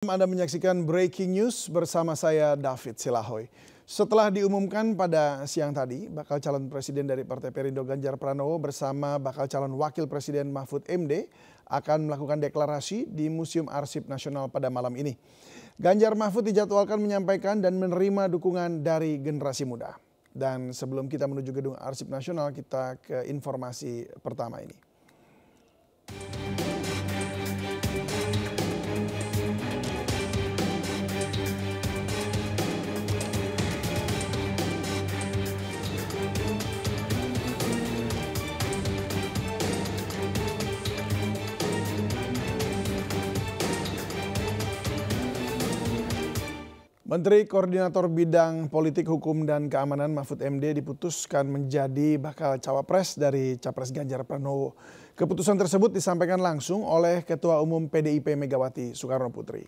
Anda menyaksikan Breaking News bersama saya David Silahoy. Setelah diumumkan pada siang tadi, bakal calon presiden dari Partai Perindo Ganjar Pranowo bersama bakal calon wakil presiden Mahfud MD akan melakukan deklarasi di Museum Arsip Nasional pada malam ini. Ganjar Mahfud dijadwalkan menyampaikan dan menerima dukungan dari generasi muda. Dan sebelum kita menuju gedung Arsip Nasional, kita ke informasi pertama ini. Menteri Koordinator Bidang Politik, Hukum, dan Keamanan Mahfud MD diputuskan menjadi bakal cawapres dari Capres Ganjar Pranowo. Keputusan tersebut disampaikan langsung oleh Ketua Umum PDIP Megawati Soekarno Putri.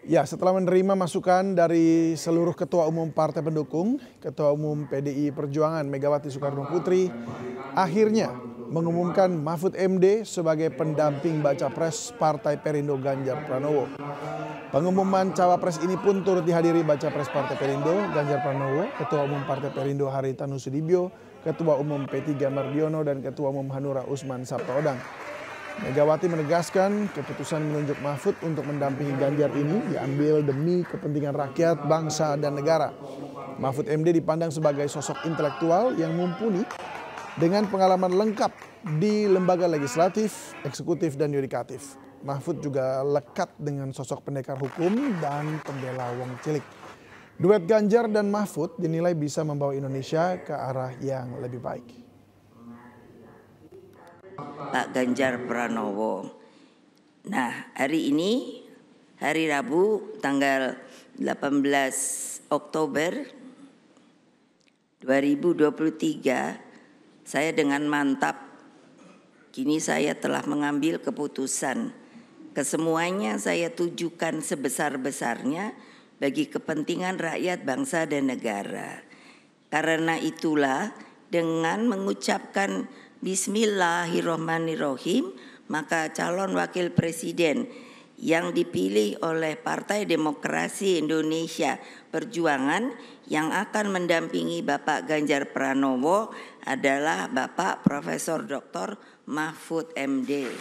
Ya, setelah menerima masukan dari seluruh Ketua Umum Partai Pendukung, Ketua Umum PDI Perjuangan Megawati Soekarno Putri akhirnya mengumumkan Mahfud MD sebagai pendamping Baca Pres Partai Perindo Ganjar Pranowo. Pengumuman cawapres ini pun turut dihadiri Baca Pres Partai Perindo Ganjar Pranowo, Ketua Umum Partai Perindo Haritanu Sudibyo, Ketua Umum P3 Mardiono, dan Ketua Umum Hanura Usman Sabtaodang. Megawati menegaskan keputusan menunjuk Mahfud untuk mendampingi Ganjar ini diambil demi kepentingan rakyat, bangsa, dan negara. Mahfud MD dipandang sebagai sosok intelektual yang mumpuni dengan pengalaman lengkap di lembaga legislatif, eksekutif, dan yudikatif. Mahfud juga lekat dengan sosok pendekar hukum dan pembela wong cilik. Duet Ganjar dan Mahfud dinilai bisa membawa Indonesia ke arah yang lebih baik. Pak Ganjar Pranowo. Nah, hari ini, hari Rabu, tanggal 18 Oktober 2023, saya dengan mantap, kini saya telah mengambil keputusan. Kesemuanya saya tujukan sebesar-besarnya bagi kepentingan rakyat, bangsa, dan negara. Karena itulah dengan mengucapkan Bismillahirrohmanirrohim, maka calon wakil presiden yang dipilih oleh Partai Demokrasi Indonesia Perjuangan yang akan mendampingi Bapak Ganjar Pranowo adalah Bapak Profesor Dr. Mahfud MD.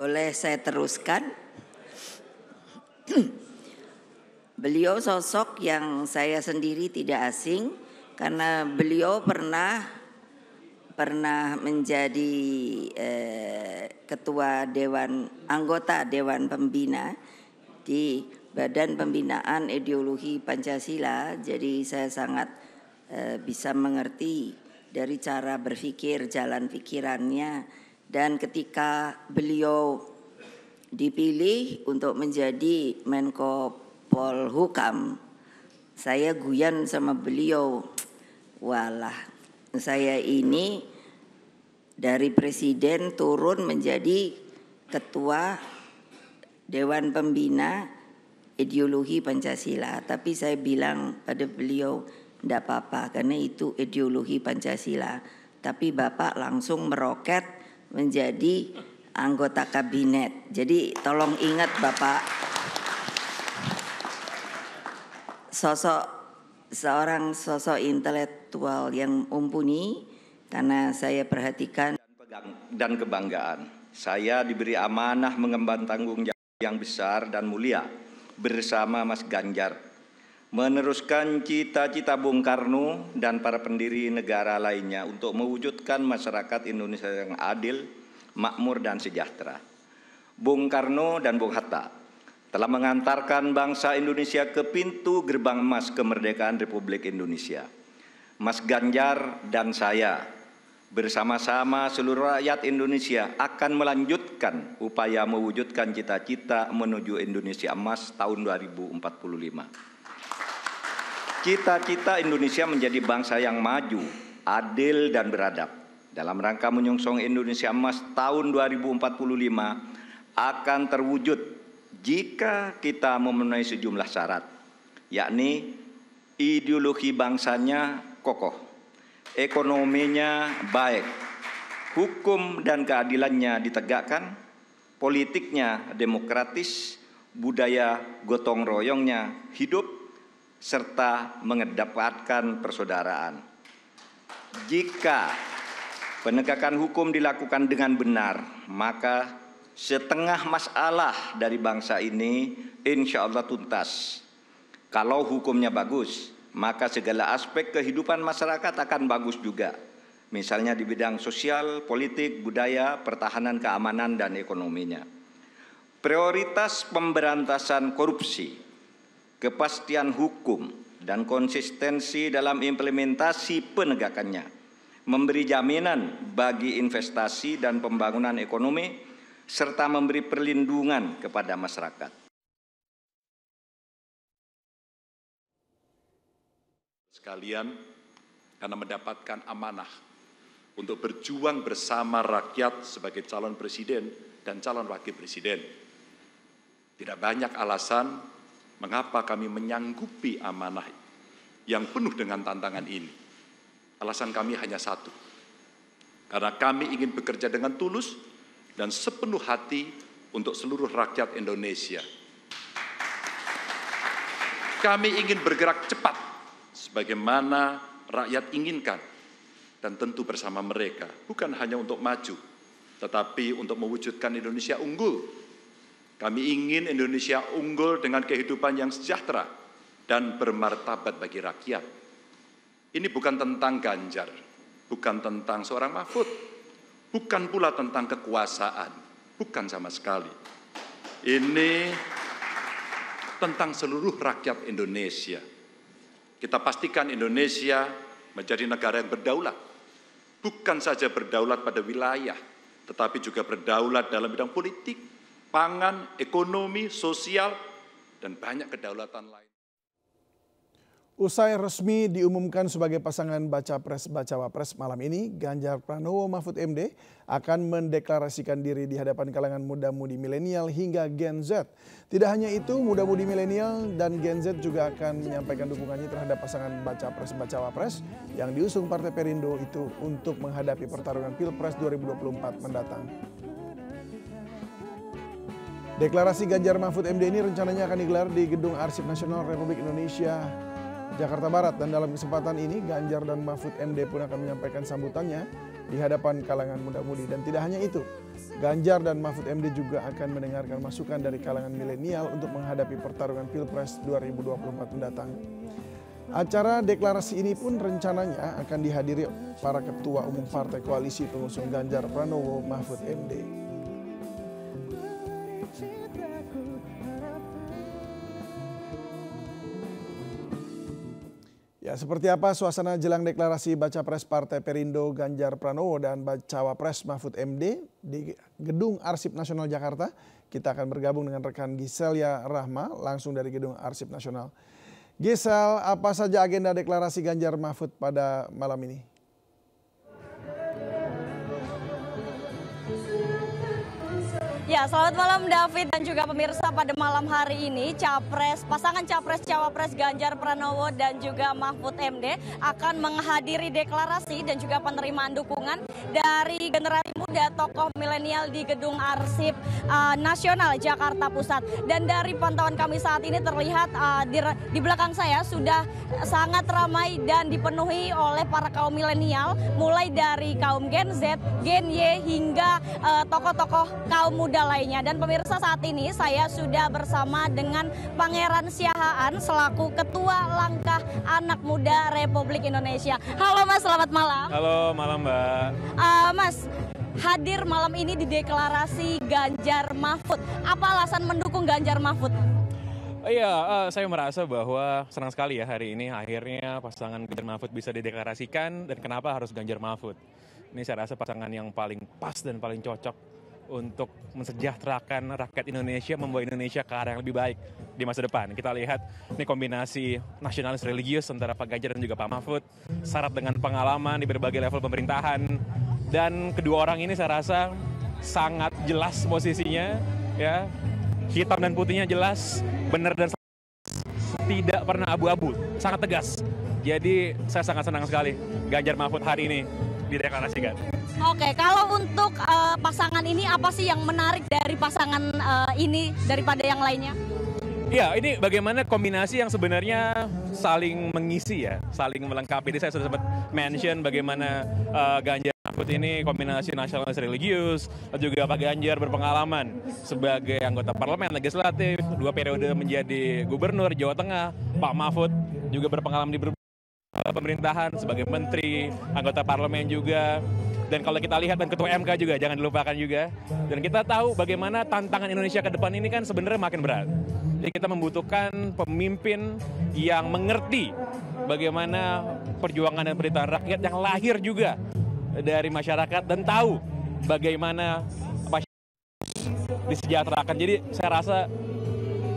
Boleh saya teruskan? Beliau sosok yang saya sendiri tidak asing karena beliau pernah menjadi ketua anggota Dewan Pembina di Badan Pembinaan Ideologi Pancasila. Jadi saya sangat bisa mengerti dari cara berpikir, jalan pikirannya. Dan ketika beliau dipilih untuk menjadi Menko Polhukam, saya guyon sama beliau, walah, saya ini dari presiden turun menjadi ketua Dewan Pembina Ideologi Pancasila. Tapi saya bilang pada beliau, tidak apa-apa karena itu ideologi Pancasila. Tapi Bapak langsung meroket menjadi anggota kabinet. Jadi tolong ingat Bapak, seorang sosok intelektual yang mumpuni, karena saya perhatikan dan kebanggaan. Saya diberi amanah mengemban tanggung jawab yang besar dan mulia bersama Mas Ganjar, meneruskan cita-cita Bung Karno dan para pendiri negara lainnya untuk mewujudkan masyarakat Indonesia yang adil, makmur, dan sejahtera. Bung Karno dan Bung Hatta telah mengantarkan bangsa Indonesia ke pintu gerbang emas kemerdekaan Republik Indonesia. Mas Ganjar dan saya bersama-sama seluruh rakyat Indonesia akan melanjutkan upaya mewujudkan cita-cita menuju Indonesia emas tahun 2045. Cita-cita Indonesia menjadi bangsa yang maju, adil, dan beradab. Dalam rangka menyongsong Indonesia emas tahun 2045 akan terwujud jika kita memenuhi sejumlah syarat, yakni ideologi bangsanya kokoh, ekonominya baik, hukum dan keadilannya ditegakkan, politiknya demokratis, budaya gotong royongnya hidup, serta mengedepankan persaudaraan. Jika penegakan hukum dilakukan dengan benar, maka setengah masalah dari bangsa ini insya Allah tuntas. Kalau hukumnya bagus, maka segala aspek kehidupan masyarakat akan bagus juga. Misalnya di bidang sosial, politik, budaya, pertahanan, keamanan, dan ekonominya. Prioritas pemberantasan korupsi, kepastian hukum, dan konsistensi dalam implementasi penegakannya, memberi jaminan bagi investasi dan pembangunan ekonomi, serta memberi perlindungan kepada masyarakat. Sekalian, karena mendapatkan amanah untuk berjuang bersama rakyat sebagai calon presiden dan calon wakil presiden. Tidak banyak alasan mengapa kami menyanggupi amanah yang penuh dengan tantangan ini. Alasan kami hanya satu, karena kami ingin bekerja dengan tulus dan sepenuh hati untuk seluruh rakyat Indonesia. Kami ingin bergerak cepat sebagaimana rakyat inginkan, dan tentu bersama mereka, bukan hanya untuk maju, tetapi untuk mewujudkan Indonesia unggul. Kami ingin Indonesia unggul dengan kehidupan yang sejahtera dan bermartabat bagi rakyat. Ini bukan tentang Ganjar, bukan tentang seorang Mahfud, bukan pula tentang kekuasaan, bukan sama sekali. Ini tentang seluruh rakyat Indonesia. Kita pastikan Indonesia menjadi negara yang berdaulat. Bukan saja berdaulat pada wilayah, tetapi juga berdaulat dalam bidang politik, pangan, ekonomi, sosial, dan banyak kedaulatan lain. Usai resmi diumumkan sebagai pasangan Baca Pres-Baca Wapres malam ini, Ganjar Pranowo Mahfud MD akan mendeklarasikan diri di hadapan kalangan muda-mudi milenial hingga Gen Z. Tidak hanya itu, muda-mudi milenial dan Gen Z juga akan menyampaikan dukungannya terhadap pasangan Baca Pres-Baca Wapres yang diusung Partai Perindo itu untuk menghadapi pertarungan Pilpres 2024 mendatang. Deklarasi Ganjar Mahfud MD ini rencananya akan digelar di Gedung Arsip Nasional Republik Indonesia Jakarta Barat, dan dalam kesempatan ini Ganjar dan Mahfud MD pun akan menyampaikan sambutannya di hadapan kalangan muda-mudi. Dan tidak hanya itu, Ganjar dan Mahfud MD juga akan mendengarkan masukan dari kalangan milenial untuk menghadapi pertarungan Pilpres 2024 mendatang. Acara deklarasi ini pun rencananya akan dihadiri para ketua umum partai koalisi pengusung Ganjar Pranowo Mahfud MD. Ya, seperti apa suasana jelang deklarasi Baca Pres Partai Perindo Ganjar Pranowo dan Bacawa Pres Mahfud MD di Gedung Arsip Nasional Jakarta? Kita akan bergabung dengan rekan Giselia Rahma langsung dari Gedung Arsip Nasional. Gisel, apa saja agenda deklarasi Ganjar Mahfud pada malam ini? Ya, selamat malam David dan juga pemirsa. Pada malam hari ini pasangan Capres-Cawapres Ganjar Pranowo dan juga Mahfud MD akan menghadiri deklarasi dan juga penerimaan dukungan dari generasi muda tokoh milenial di Gedung Arsip Nasional Jakarta Pusat. Dan dari pantauan kami saat ini terlihat di belakang saya sudah sangat ramai dan dipenuhi oleh para kaum milenial, mulai dari kaum Gen Z, Gen Y hingga tokoh-tokoh kaum muda lainnya. Dan pemirsa, saat ini saya sudah bersama dengan Pangeran Siahaan selaku Ketua Langkah Anak Muda Republik Indonesia. Halo Mas, selamat malam. Halo, malam Mbak. Mas, hadir malam ini di deklarasi Ganjar Mahfud. Apa alasan mendukung Ganjar Mahfud? Saya merasa bahwa senang sekali ya hari ini akhirnya pasangan Ganjar Mahfud bisa dideklarasikan, dan kenapa harus Ganjar Mahfud? Ini saya rasa pasangan yang paling pas dan paling cocok untuk mensejahterakan rakyat Indonesia, membawa Indonesia ke arah yang lebih baik di masa depan. Kita lihat ini kombinasi nasionalis religius antara Pak Ganjar dan juga Pak Mahfud, syarat dengan pengalaman di berbagai level pemerintahan, dan kedua orang ini saya rasa sangat jelas posisinya, ya, hitam dan putihnya jelas, benar dan tidak pernah abu-abu, sangat tegas. Jadi saya sangat senang sekali Ganjar Mahfud hari ini dideklarasikan. Oke, kalau untuk pasangan ini apa sih yang menarik dari pasangan ini daripada yang lainnya? Ya, ini bagaimana kombinasi yang sebenarnya saling mengisi ya, saling melengkapi. Jadi saya sudah sempat mention bagaimana Ganjar Mahfud ini kombinasi nasionalis religius, juga Pak Ganjar berpengalaman sebagai anggota parlemen legislatif, 2 periode menjadi gubernur Jawa Tengah, Pak Mahfud juga berpengalaman di pemerintahan sebagai menteri, anggota parlemen juga. Dan kalau kita lihat dan ketua MK juga jangan dilupakan juga. Dan kita tahu bagaimana tantangan Indonesia ke depan ini kan sebenarnya makin berat. Jadi kita membutuhkan pemimpin yang mengerti bagaimana perjuangan dan penderitaan rakyat yang lahir juga dari masyarakat dan tahu bagaimana disejahterakan. Jadi saya rasa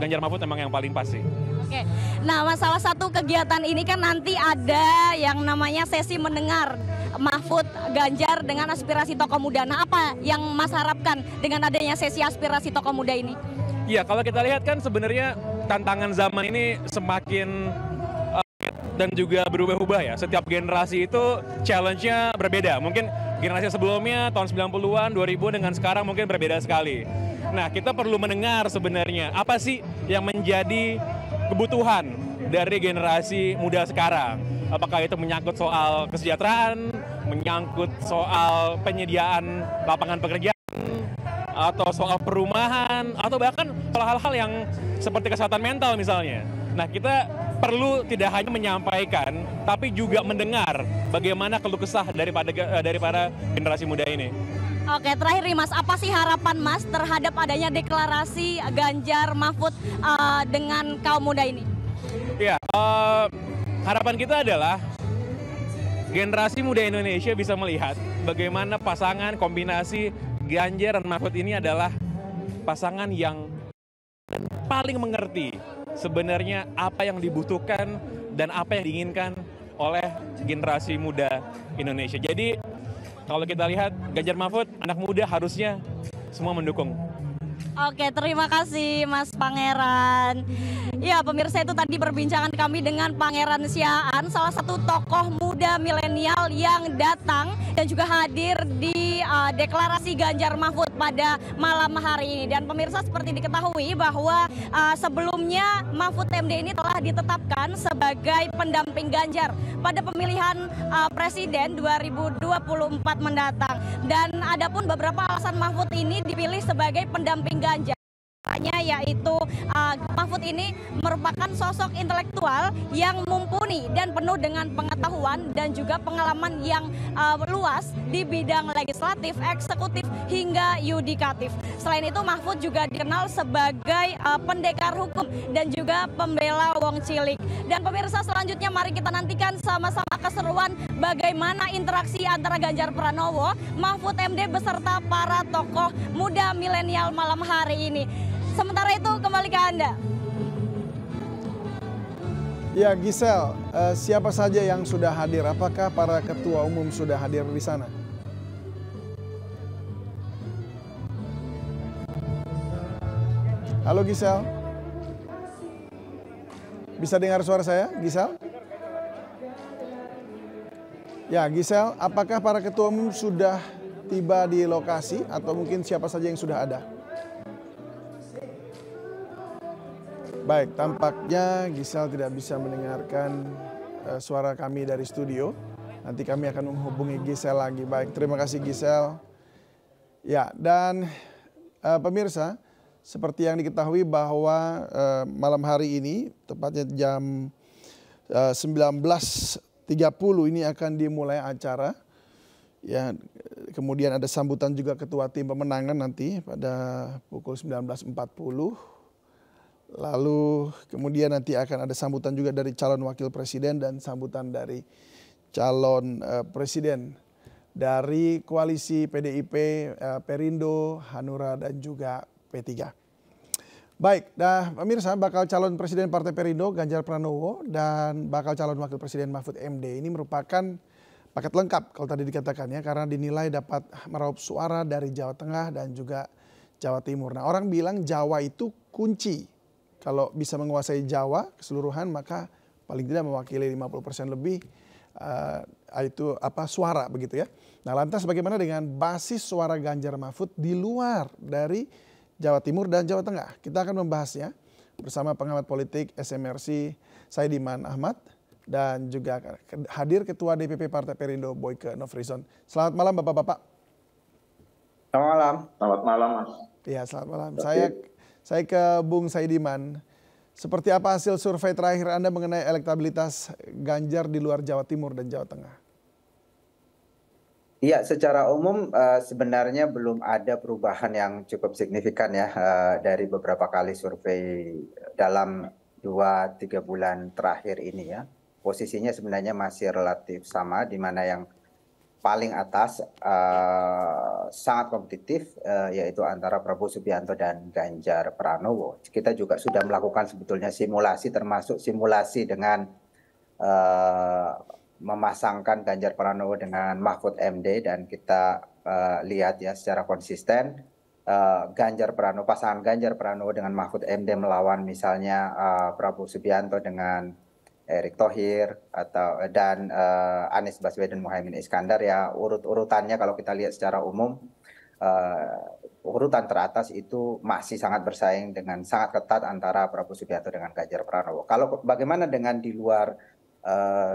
Ganjar Mahfud memang yang paling pas sih. Oke, nah salah satu kegiatan ini kan nanti ada yang namanya sesi mendengar Mahfud Ganjar dengan aspirasi tokoh muda. Nah apa yang Mas harapkan dengan adanya sesi aspirasi tokoh muda ini? Ya kalau kita lihat kan sebenarnya tantangan zaman ini semakin dan juga berubah-ubah ya. Setiap generasi itu challenge-nya berbeda. Mungkin generasi sebelumnya tahun 90-an, 2000 dengan sekarang mungkin berbeda sekali. Nah kita perlu mendengar sebenarnya apa sih yang menjadi kebutuhan dari generasi muda sekarang. Apakah itu menyangkut soal kesejahteraan, menyangkut soal penyediaan lapangan pekerjaan, atau soal perumahan, atau bahkan soal hal-hal yang seperti kesehatan mental misalnya. Nah kita perlu tidak hanya menyampaikan, tapi juga mendengar bagaimana keluh kesah daripada generasi muda ini. Oke, terakhir nih Mas, apa sih harapan Mas terhadap adanya deklarasi Ganjar Mahfud dengan kaum muda ini? Ya, harapan kita adalah generasi muda Indonesia bisa melihat bagaimana pasangan kombinasi Ganjar dan Mahfud ini adalah pasangan yang paling mengerti sebenarnya apa yang dibutuhkan dan apa yang diinginkan oleh generasi muda Indonesia. Jadi kalau kita lihat Ganjar Mahfud, anak muda harusnya semua mendukung. Oke, terima kasih Mas Pangeran. Ya, pemirsa itu tadi perbincangan kami dengan Pangeran Siaan, salah satu tokoh muda milenial yang datang dan juga hadir di deklarasi Ganjar Mahfud pada malam hari ini. Dan pemirsa seperti diketahui bahwa sebelumnya Mahfud MD ini telah ditetapkan sebagai pendamping Ganjar pada pemilihan presiden 2024 mendatang. Dan adapun beberapa alasan Mahfud ini dipilih sebagai pendamping Ganjar, yaitu Mahfud ini merupakan sosok intelektual yang mumpuni dan penuh dengan pengetahuan dan juga pengalaman yang luas di bidang legislatif, eksekutif hingga yudikatif. Selain itu Mahfud juga dikenal sebagai pendekar hukum dan juga pembela wong cilik. Dan pemirsa selanjutnya mari kita nantikan sama-sama keseruan bagaimana interaksi antara Ganjar Pranowo, Mahfud MD beserta para tokoh muda milenial malam hari ini. Sementara itu kembali ke Anda. Ya Gisel, siapa saja yang sudah hadir? Apakah para ketua umum sudah hadir di sana? Halo Gisel. Bisa dengar suara saya, Gisel? Ya Gisel, apakah para ketua umum sudah tiba di lokasi atau mungkin siapa saja yang sudah ada? Baik, tampaknya Gisel tidak bisa mendengarkan suara kami dari studio. Nanti kami akan menghubungi Gisel lagi. Baik, terima kasih Gisel. Ya, dan pemirsa, seperti yang diketahui bahwa malam hari ini, tepatnya jam 19.30 ini akan dimulai acara. Ya, kemudian ada sambutan juga ketua tim pemenangan nanti pada pukul 19.40. Lalu kemudian nanti akan ada sambutan juga dari calon wakil presiden dan sambutan dari calon presiden dari koalisi PDIP, Perindo, Hanura dan juga P3. Baik, nah pemirsa, bakal calon presiden Partai Perindo Ganjar Pranowo dan bakal calon wakil presiden Mahfud MD ini merupakan paket lengkap kalau tadi dikatakan ya, karena dinilai dapat meraup suara dari Jawa Tengah dan juga Jawa Timur. Nah orang bilang Jawa itu kunci. Kalau bisa menguasai Jawa keseluruhan maka paling tidak mewakili 50% lebih itu suara begitu ya. Nah, lantas bagaimana dengan basis suara Ganjar Mahfud di luar dari Jawa Timur dan Jawa Tengah? Kita akan membahasnya bersama pengamat politik SMRC Saidiman Ahmad dan juga hadir Ketua DPP Partai Perindo Boyke Nofrison. Selamat malam Bapak-bapak. Selamat malam. Selamat malam, Mas. Iya, selamat malam. Saya ke Bung Saidiman. Seperti apa hasil survei terakhir Anda mengenai elektabilitas Ganjar di luar Jawa Timur dan Jawa Tengah? Iya, secara umum sebenarnya belum ada perubahan yang cukup signifikan ya dari beberapa kali survei dalam 2-3 bulan terakhir ini ya. Posisinya sebenarnya masih relatif sama, di mana yang paling atas sangat kompetitif yaitu antara Prabowo Subianto dan Ganjar Pranowo. Kita juga sudah melakukan sebetulnya simulasi, termasuk simulasi dengan memasangkan Ganjar Pranowo dengan Mahfud MD, dan kita lihat ya secara konsisten pasangan Ganjar Pranowo dengan Mahfud MD melawan misalnya Prabowo Subianto dengan Erick Thohir dan Anies Baswedan Muhaimin Iskandar ya, urutannya kalau kita lihat secara umum urutan teratas itu masih sangat bersaing dengan sangat ketat antara Prabowo Subianto dengan Ganjar Pranowo. Kalau bagaimana dengan di luar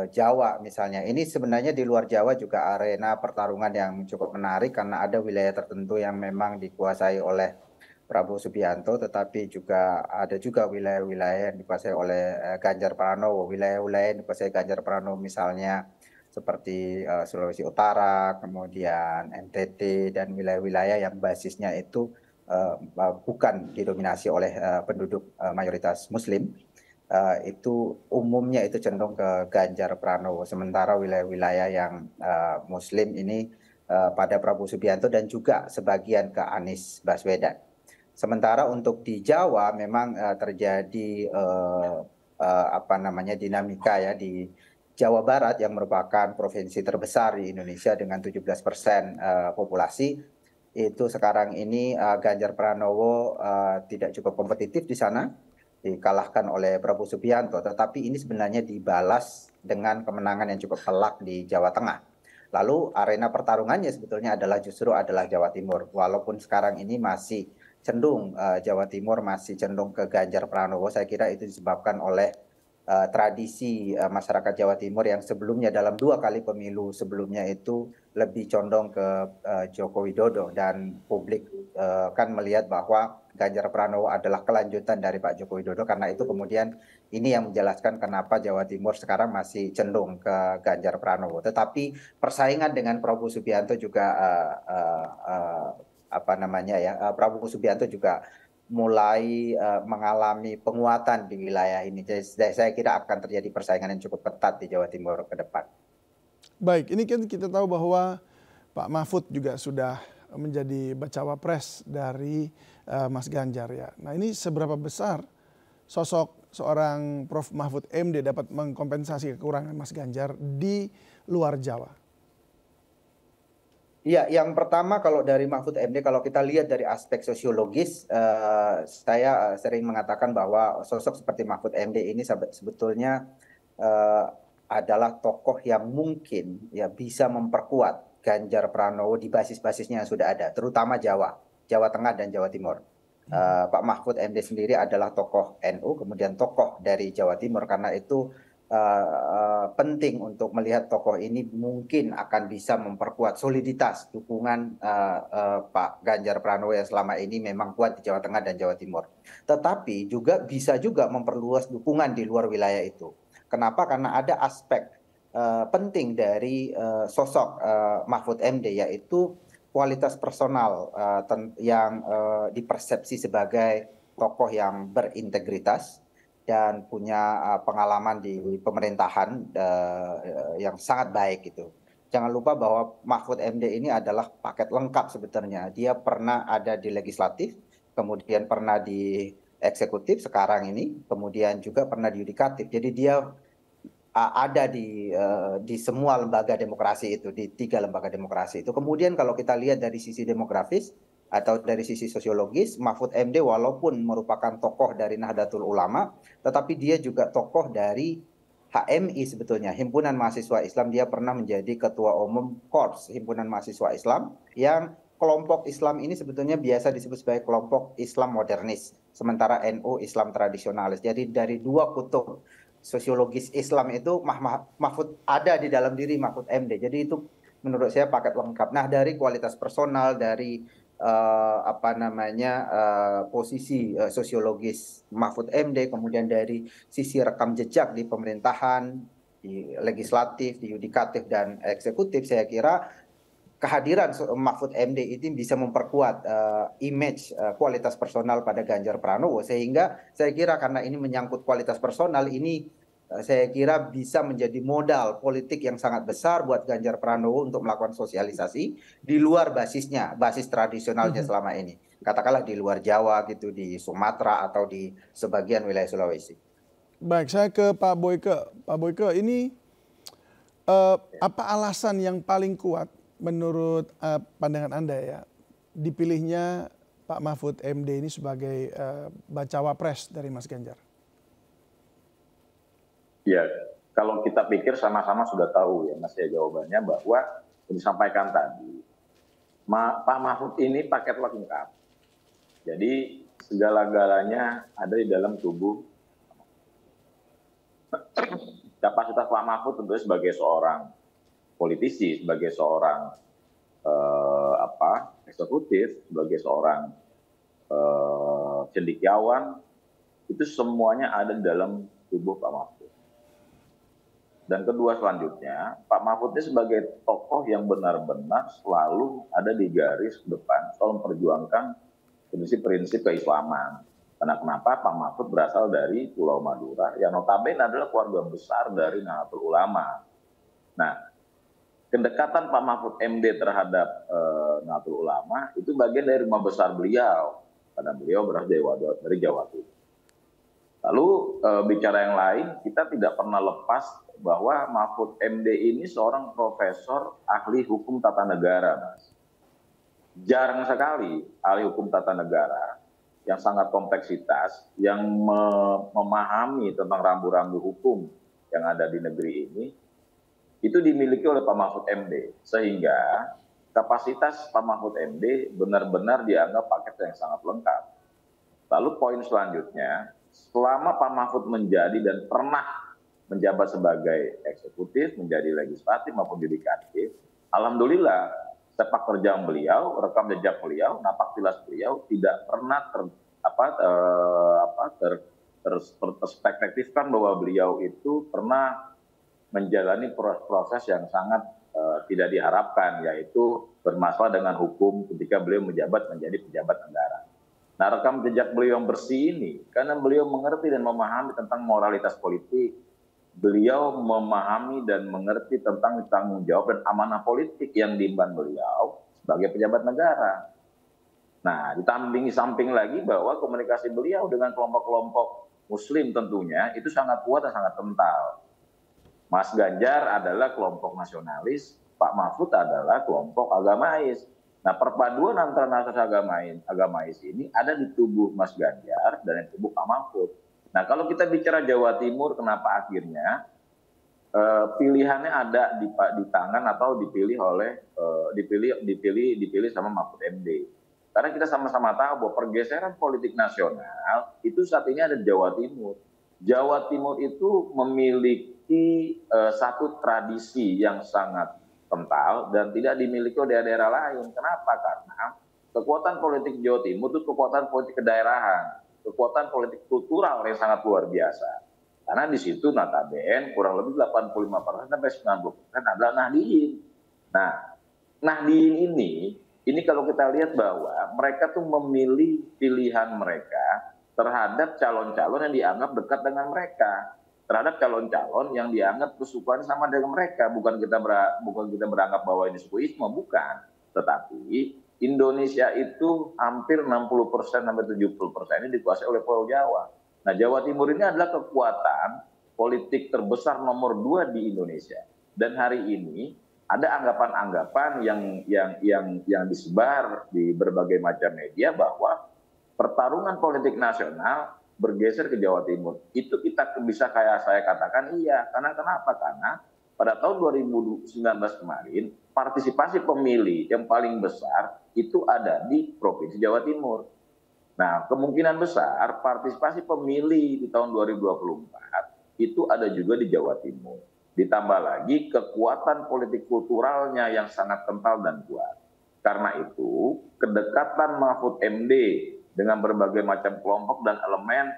Jawa misalnya, ini sebenarnya di luar Jawa juga arena pertarungan yang cukup menarik karena ada wilayah tertentu yang memang dikuasai oleh Prabowo Subianto, tetapi juga ada wilayah-wilayah yang dikuasai oleh Ganjar Pranowo. Wilayah-wilayah yang dikuasai Ganjar Pranowo misalnya seperti Sulawesi Utara, kemudian NTT, dan wilayah-wilayah yang basisnya itu bukan didominasi oleh penduduk mayoritas Muslim. Itu umumnya itu cenderung ke Ganjar Pranowo. Sementara wilayah-wilayah yang Muslim ini pada Prabowo Subianto dan juga sebagian ke Anies Baswedan. Sementara untuk di Jawa memang terjadi dinamika ya di Jawa Barat yang merupakan provinsi terbesar di Indonesia dengan 17% populasi. Itu sekarang ini Ganjar Pranowo tidak cukup kompetitif di sana, dikalahkan oleh Prabowo Subianto, tetapi ini sebenarnya dibalas dengan kemenangan yang cukup telak di Jawa Tengah. Lalu arena pertarungannya sebetulnya justru adalah Jawa Timur, walaupun sekarang ini masih cenderung Jawa Timur masih cenderung ke Ganjar Pranowo. Saya kira itu disebabkan oleh tradisi masyarakat Jawa Timur yang sebelumnya dalam 2 kali pemilu sebelumnya itu lebih condong ke Joko Widodo, dan publik kan melihat bahwa Ganjar Pranowo adalah kelanjutan dari Pak Joko Widodo. Karena itu kemudian ini yang menjelaskan kenapa Jawa Timur sekarang masih cenderung ke Ganjar Pranowo. Tetapi persaingan dengan Prabowo Subianto juga Prabowo Subianto juga mulai mengalami penguatan di wilayah ini. Jadi saya kira akan terjadi persaingan yang cukup ketat di Jawa Timur ke depan. Baik, ini kan kita tahu bahwa Pak Mahfud juga sudah menjadi bacawa pres dari Mas Ganjar ya. Nah, ini seberapa besar sosok seorang Prof Mahfud MD dapat mengkompensasi kekurangan Mas Ganjar di luar Jawa? Iya, yang pertama kalau dari Mahfud MD, kalau kita lihat dari aspek sosiologis, saya sering mengatakan bahwa sosok seperti Mahfud MD ini sebetulnya adalah tokoh yang mungkin ya bisa memperkuat Ganjar Pranowo di basis-basisnya yang sudah ada, terutama Jawa Tengah dan Jawa Timur. Pak Mahfud MD sendiri adalah tokoh NU, kemudian tokoh dari Jawa Timur, karena itu penting untuk melihat tokoh ini mungkin akan bisa memperkuat soliditas dukungan Pak Ganjar Pranowo yang selama ini memang kuat di Jawa Tengah dan Jawa Timur. Tetapi juga bisa juga memperluas dukungan di luar wilayah itu. Kenapa? Karena ada aspek penting dari sosok Mahfud MD, yaitu kualitas personal yang dipersepsi sebagai tokoh yang berintegritas dan punya pengalaman di pemerintahan yang sangat baik gitu. Jangan lupa bahwa Mahfud MD ini adalah paket lengkap sebetulnya. Dia pernah ada di legislatif, kemudian pernah di eksekutif sekarang ini, kemudian juga pernah di yudikatif. Jadi dia ada di semua lembaga demokrasi itu, di 3 lembaga demokrasi itu. Kemudian kalau kita lihat dari sisi demografis atau dari sisi sosiologis, Mahfud MD walaupun merupakan tokoh dari Nahdlatul Ulama, tetapi dia juga tokoh dari HMI sebetulnya, Himpunan Mahasiswa Islam, dia pernah menjadi Ketua Umum Korps Himpunan Mahasiswa Islam, yang kelompok Islam ini sebetulnya biasa disebut sebagai kelompok Islam modernis, sementara NU Islam tradisionalis. Jadi dari dua kutub sosiologis Islam itu Mahfud ada di dalam diri Mahfud MD. Jadi itu menurut saya paket lengkap. Nah, dari kualitas personal, dari posisi sosiologis Mahfud MD, kemudian dari sisi rekam jejak di pemerintahan, di legislatif, di yudikatif dan eksekutif, saya kira kehadiran Mahfud MD ini bisa memperkuat image kualitas personal pada Ganjar Pranowo, sehingga saya kira karena ini menyangkut kualitas personal ini, saya kira bisa menjadi modal politik yang sangat besar buat Ganjar Pranowo untuk melakukan sosialisasi di luar basisnya, basis tradisionalnya selama ini. Katakanlah di luar Jawa gitu, di Sumatera atau di sebagian wilayah Sulawesi. Baik, saya ke Pak Boyke. Pak Boyke, ini apa alasan yang paling kuat menurut pandangan Anda ya dipilihnya Pak Mahfud MD ini sebagai bacawa pres dari Mas Ganjar? Ya, kalau kita pikir sama-sama sudah tahu ya Mas ya jawabannya, bahwa yang disampaikan tadi, Pak Mahfud ini paket lengkap. Jadi segala-galanya ada di dalam tubuh. Kapasitas Pak Mahfud tentu sebagai seorang politisi, sebagai seorang eksekutif, sebagai seorang cendekiawan, itu semuanya ada di dalam tubuh Pak Mahfud. Dan kedua selanjutnya, Pak Mahfud ini sebagai tokoh yang benar-benar selalu ada di garis depan soal memperjuangkan prinsip-prinsip keislaman. Karena kenapa? Pak Mahfud berasal dari Pulau Madura, yang notabene adalah keluarga besar dari Nahdlatul Ulama. Nah, kedekatan Pak Mahfud MD terhadap Nahdlatul Ulama itu bagian dari rumah besar beliau, karena beliau berasal dari Jawa Timur. Lalu bicara yang lain, kita tidak pernah lepas bahwa Mahfud MD ini seorang profesor ahli hukum tata negara, Mas. Jarang sekali ahli hukum tata negara yang sangat kompleksitas, yang memahami tentang rambu-rambu hukum yang ada di negeri ini, itu dimiliki oleh Pak Mahfud MD. Sehingga kapasitas Pak Mahfud MD benar-benar dianggap paket yang sangat lengkap. Lalu poin selanjutnya, selama Pak Mahfud menjadi dan pernah menjabat sebagai eksekutif, menjadi legislatif maupun yudikatif, alhamdulillah sepak terjang beliau, rekam jejak beliau, napak tilas beliau tidak pernah terperspektifkan bahwa beliau itu pernah menjalani proses yang sangat tidak diharapkan, yaitu bermasalah dengan hukum ketika beliau menjabat menjadi pejabat negara. Nah, rekam jejak beliau yang bersih ini, karena beliau mengerti dan memahami tentang moralitas politik, beliau memahami dan mengerti tentang tanggung jawab dan amanah politik yang diemban beliau sebagai pejabat negara. Nah, di samping lagi bahwa komunikasi beliau dengan kelompok-kelompok Muslim tentunya itu sangat kuat dan sangat kental. Mas Ganjar adalah kelompok nasionalis, Pak Mahfud adalah kelompok agamais. Nah, perpaduan antara agamais ini ada di tubuh Mas Ganjar dan di tubuh Pak Mahfud. Nah, kalau kita bicara Jawa Timur, kenapa akhirnya pilihannya ada di tangan atau dipilih sama Mahfud MD? Karena kita sama-sama tahu bahwa pergeseran politik nasional itu saat ini ada di Jawa Timur. Jawa Timur itu memiliki satu tradisi yang sangat kental dan tidak dimiliki oleh daerah lain. Kenapa? Karena kekuatan politik Jawa Timur itu kekuatan politik kedaerahan, kekuatan politik kultural yang sangat luar biasa. Karena di situ notabene kurang lebih 85% sampai 90% adalah Nahdliyin. Nah, Nahdliyin ini kalau kita lihat bahwa mereka tuh memilih pilihan mereka terhadap calon-calon yang dianggap dekat dengan mereka, terhadap calon-calon yang dianggap kesukaan sama dengan mereka. Bukan kita beranggap bahwa ini sukuisme, bukan. Tetapi Indonesia itu hampir 60% sampai 70% ini dikuasai oleh Pulau Jawa. Nah, Jawa Timur ini adalah kekuatan politik terbesar nomor 2 di Indonesia. Dan hari ini ada anggapan-anggapan yang disebar di berbagai macam media bahwa pertarungan politik nasional bergeser ke Jawa Timur. Itu kita bisa kayak saya katakan iya. Karena kenapa? Karena pada tahun 2019 kemarin, partisipasi pemilih yang paling besar itu ada di Provinsi Jawa Timur. Nah, kemungkinan besar partisipasi pemilih di tahun 2024 itu ada juga di Jawa Timur. Ditambah lagi kekuatan politik kulturalnya yang sangat kental dan kuat. Karena itu, kedekatan Mahfud MD dengan berbagai macam kelompok dan elemen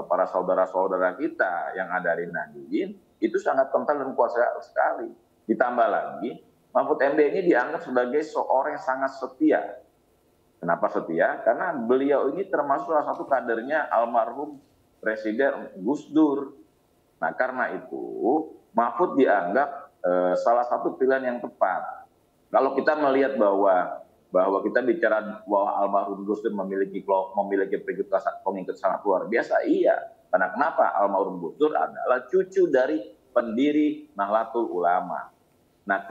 para saudara-saudara kita yang ada di Nahdliyin itu sangat kental dan kuat sekali. Ditambah lagi, Mahfud MD ini dianggap sebagai seorang yang sangat setia. Kenapa setia? Karena beliau ini termasuk salah satu kadernya almarhum Presiden Gus Dur. Nah, karena itu Mahfud dianggap salah satu pilihan yang tepat. Kalau kita melihat bahwa kita bicara bahwa almarhum Gus Dur memiliki pengikut sangat luar biasa, iya. Karena kenapa? Almarhum Gus Dur adalah cucu dari pendiri Nahdlatul Ulama. Nah,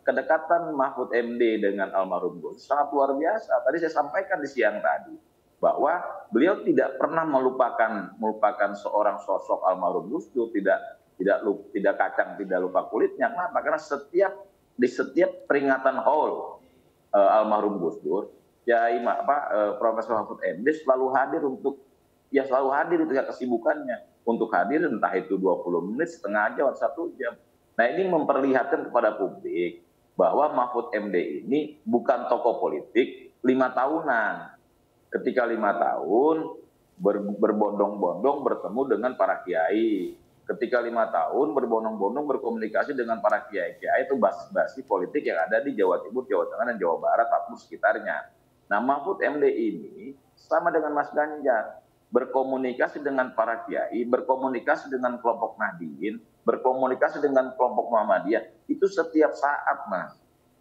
kedekatan Mahfud MD dengan almarhum Gus Dur sangat luar biasa. Tadi saya sampaikan di siang tadi bahwa beliau tidak pernah melupakan seorang sosok almarhum Gus Dur, tidak kacang, tidak lupa kulitnya. Kenapa? Karena di setiap peringatan haul almarhum Gus Dur, Profesor Mahfud MD selalu hadir di tengah kesibukannya untuk hadir entah itu 20 menit, setengah jam, 1 jam. Nah, ini memperlihatkan kepada publik bahwa Mahfud MD ini bukan tokoh politik 5 tahunan. Ketika 5 tahun berbondong-bondong bertemu dengan para kiai. Ketika 5 tahun berbondong-bondong berkomunikasi dengan para kiai-kiai itu basi politik yang ada di Jawa Timur, Jawa Tengah, dan Jawa Barat atau sekitarnya. Nah, Mahfud MD ini sama dengan Mas Ganjar, berkomunikasi dengan para kiai, berkomunikasi dengan kelompok Nahdliyin, berkomunikasi dengan kelompok Muhammadiyah, itu setiap saat, Mas.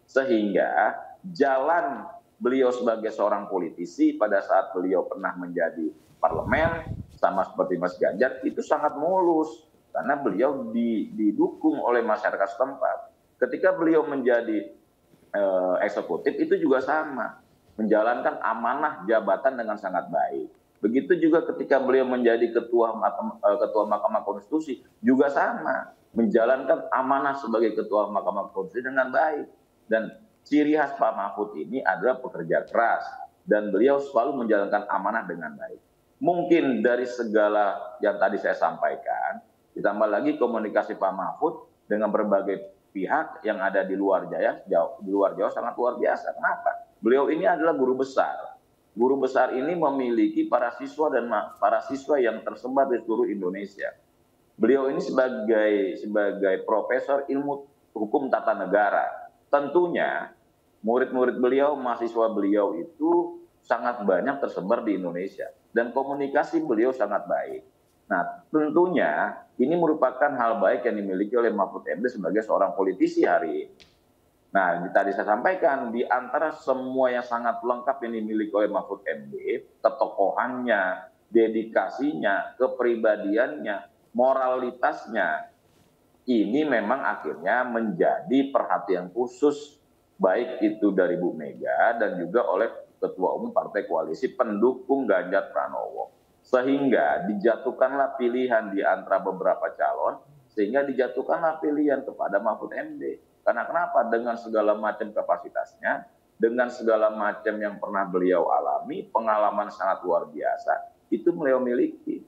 Sehingga jalan beliau sebagai seorang politisi pada saat beliau pernah menjadi parlemen, sama seperti Mas Ganjar, itu sangat mulus. Karena beliau didukung oleh masyarakat setempat. Ketika beliau menjadi eksekutif, itu juga sama. Menjalankan amanah jabatan dengan sangat baik. Begitu juga ketika beliau menjadi ketua Mahkamah Konstitusi, juga sama. Menjalankan amanah sebagai ketua Mahkamah Konstitusi dengan baik. Dan ciri khas Pak Mahfud ini adalah pekerja keras. Dan beliau selalu menjalankan amanah dengan baik. Mungkin dari segala yang tadi saya sampaikan, ditambah lagi komunikasi Pak Mahfud dengan berbagai pihak yang ada di luar Jawa sangat luar biasa. Kenapa? Beliau ini adalah guru besar. Guru besar ini memiliki para siswa yang tersebar di seluruh Indonesia. Beliau ini sebagai profesor ilmu hukum tata negara. Tentunya murid-murid beliau, mahasiswa beliau itu sangat banyak tersebar di Indonesia. Dan komunikasi beliau sangat baik. Nah, tentunya ini merupakan hal baik yang dimiliki oleh Mahfud MD sebagai seorang politisi hari ini. Nah, tadi saya sampaikan, di antara semua yang sangat lengkap yang dimiliki oleh Mahfud MD, ketokohannya, dedikasinya, kepribadiannya, moralitasnya, ini memang akhirnya menjadi perhatian khusus, baik itu dari Bu Mega dan juga oleh Ketua Umum Partai Koalisi pendukung Ganjar Pranowo. Sehingga dijatuhkanlah pilihan di antara beberapa calon, sehingga dijatuhkanlah pilihan kepada Mahfud MD. Karena kenapa? Dengan segala macam kapasitasnya, dengan segala macam yang pernah beliau alami, pengalaman sangat luar biasa, itu beliau miliki.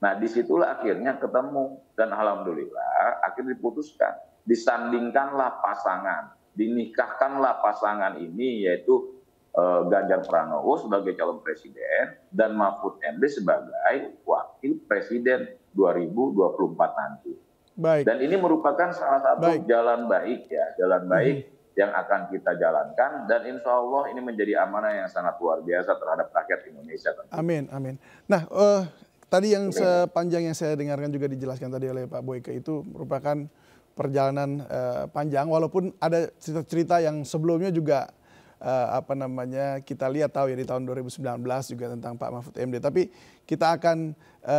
Nah, disitulah akhirnya ketemu. Dan alhamdulillah, akhirnya diputuskan. Disandingkanlah pasangan, dinikahkanlah pasangan ini, yaitu Ganjar Pranowo sebagai calon presiden dan Mahfud MD sebagai wakil presiden 2024 nanti. Baik. Dan ini merupakan salah satu jalan baik yang akan kita jalankan, dan insya Allah ini menjadi amanah yang sangat luar biasa terhadap rakyat Indonesia. Amin, amin. Nah, tadi yang sepanjang yang saya dengarkan juga dijelaskan tadi oleh Pak Boyke itu merupakan perjalanan panjang, walaupun ada cerita-cerita yang sebelumnya juga kita lihat tahu ya di tahun 2019 juga tentang Pak Mahfud MD. Tapi kita akan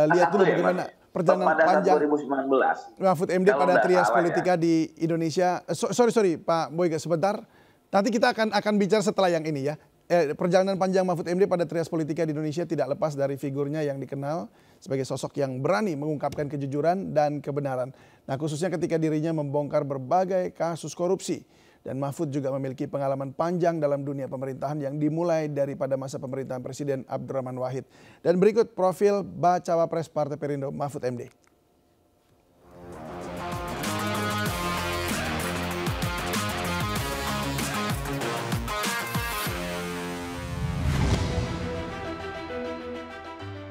lihat dulu bagaimana perjalanan panjang 2019 Mahfud MD pada trias politika di Indonesia. Sorry Pak Boyke sebentar. Nanti kita akan bicara setelah yang ini ya. perjalanan panjang Mahfud MD pada trias politika di Indonesia tidak lepas dari figurnya yang dikenal sebagai sosok yang berani mengungkapkan kejujuran dan kebenaran. Nah, khususnya ketika dirinya membongkar berbagai kasus korupsi. Dan Mahfud juga memiliki pengalaman panjang dalam dunia pemerintahan yang dimulai daripada masa pemerintahan Presiden Abdurrahman Wahid. Dan berikut profil Bacawa Pres Partai Perindo Mahfud MD.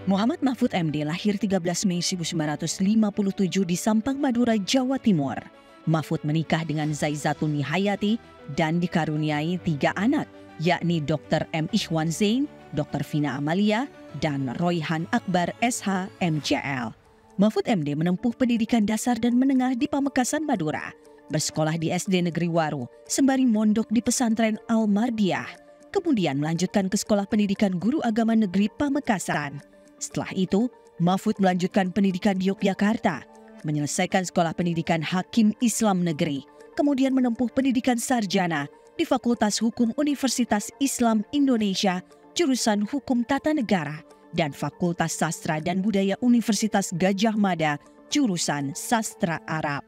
Muhammad Mahfud MD lahir 13 Mei 1957 di Sampang, Madura, Jawa Timur. Mahfud menikah dengan Zaizatun Nihayati dan dikaruniai 3 anak, yakni Dr. M. Ikhwan Zain, Dr. Vina Amalia, dan Royhan Akbar SH MCL. Mahfud MD menempuh pendidikan dasar dan menengah di Pamekasan, Madura. Bersekolah di SD Negeri Waru, sembari mondok di pesantren Al-Mardiyah. Kemudian melanjutkan ke Sekolah Pendidikan Guru Agama Negeri Pamekasan. Setelah itu, Mahfud melanjutkan pendidikan di Yogyakarta, menyelesaikan Sekolah Pendidikan Hakim Islam Negeri, kemudian menempuh pendidikan sarjana di Fakultas Hukum Universitas Islam Indonesia, jurusan Hukum Tata Negara, dan Fakultas Sastra dan Budaya Universitas Gadjah Mada, jurusan Sastra Arab.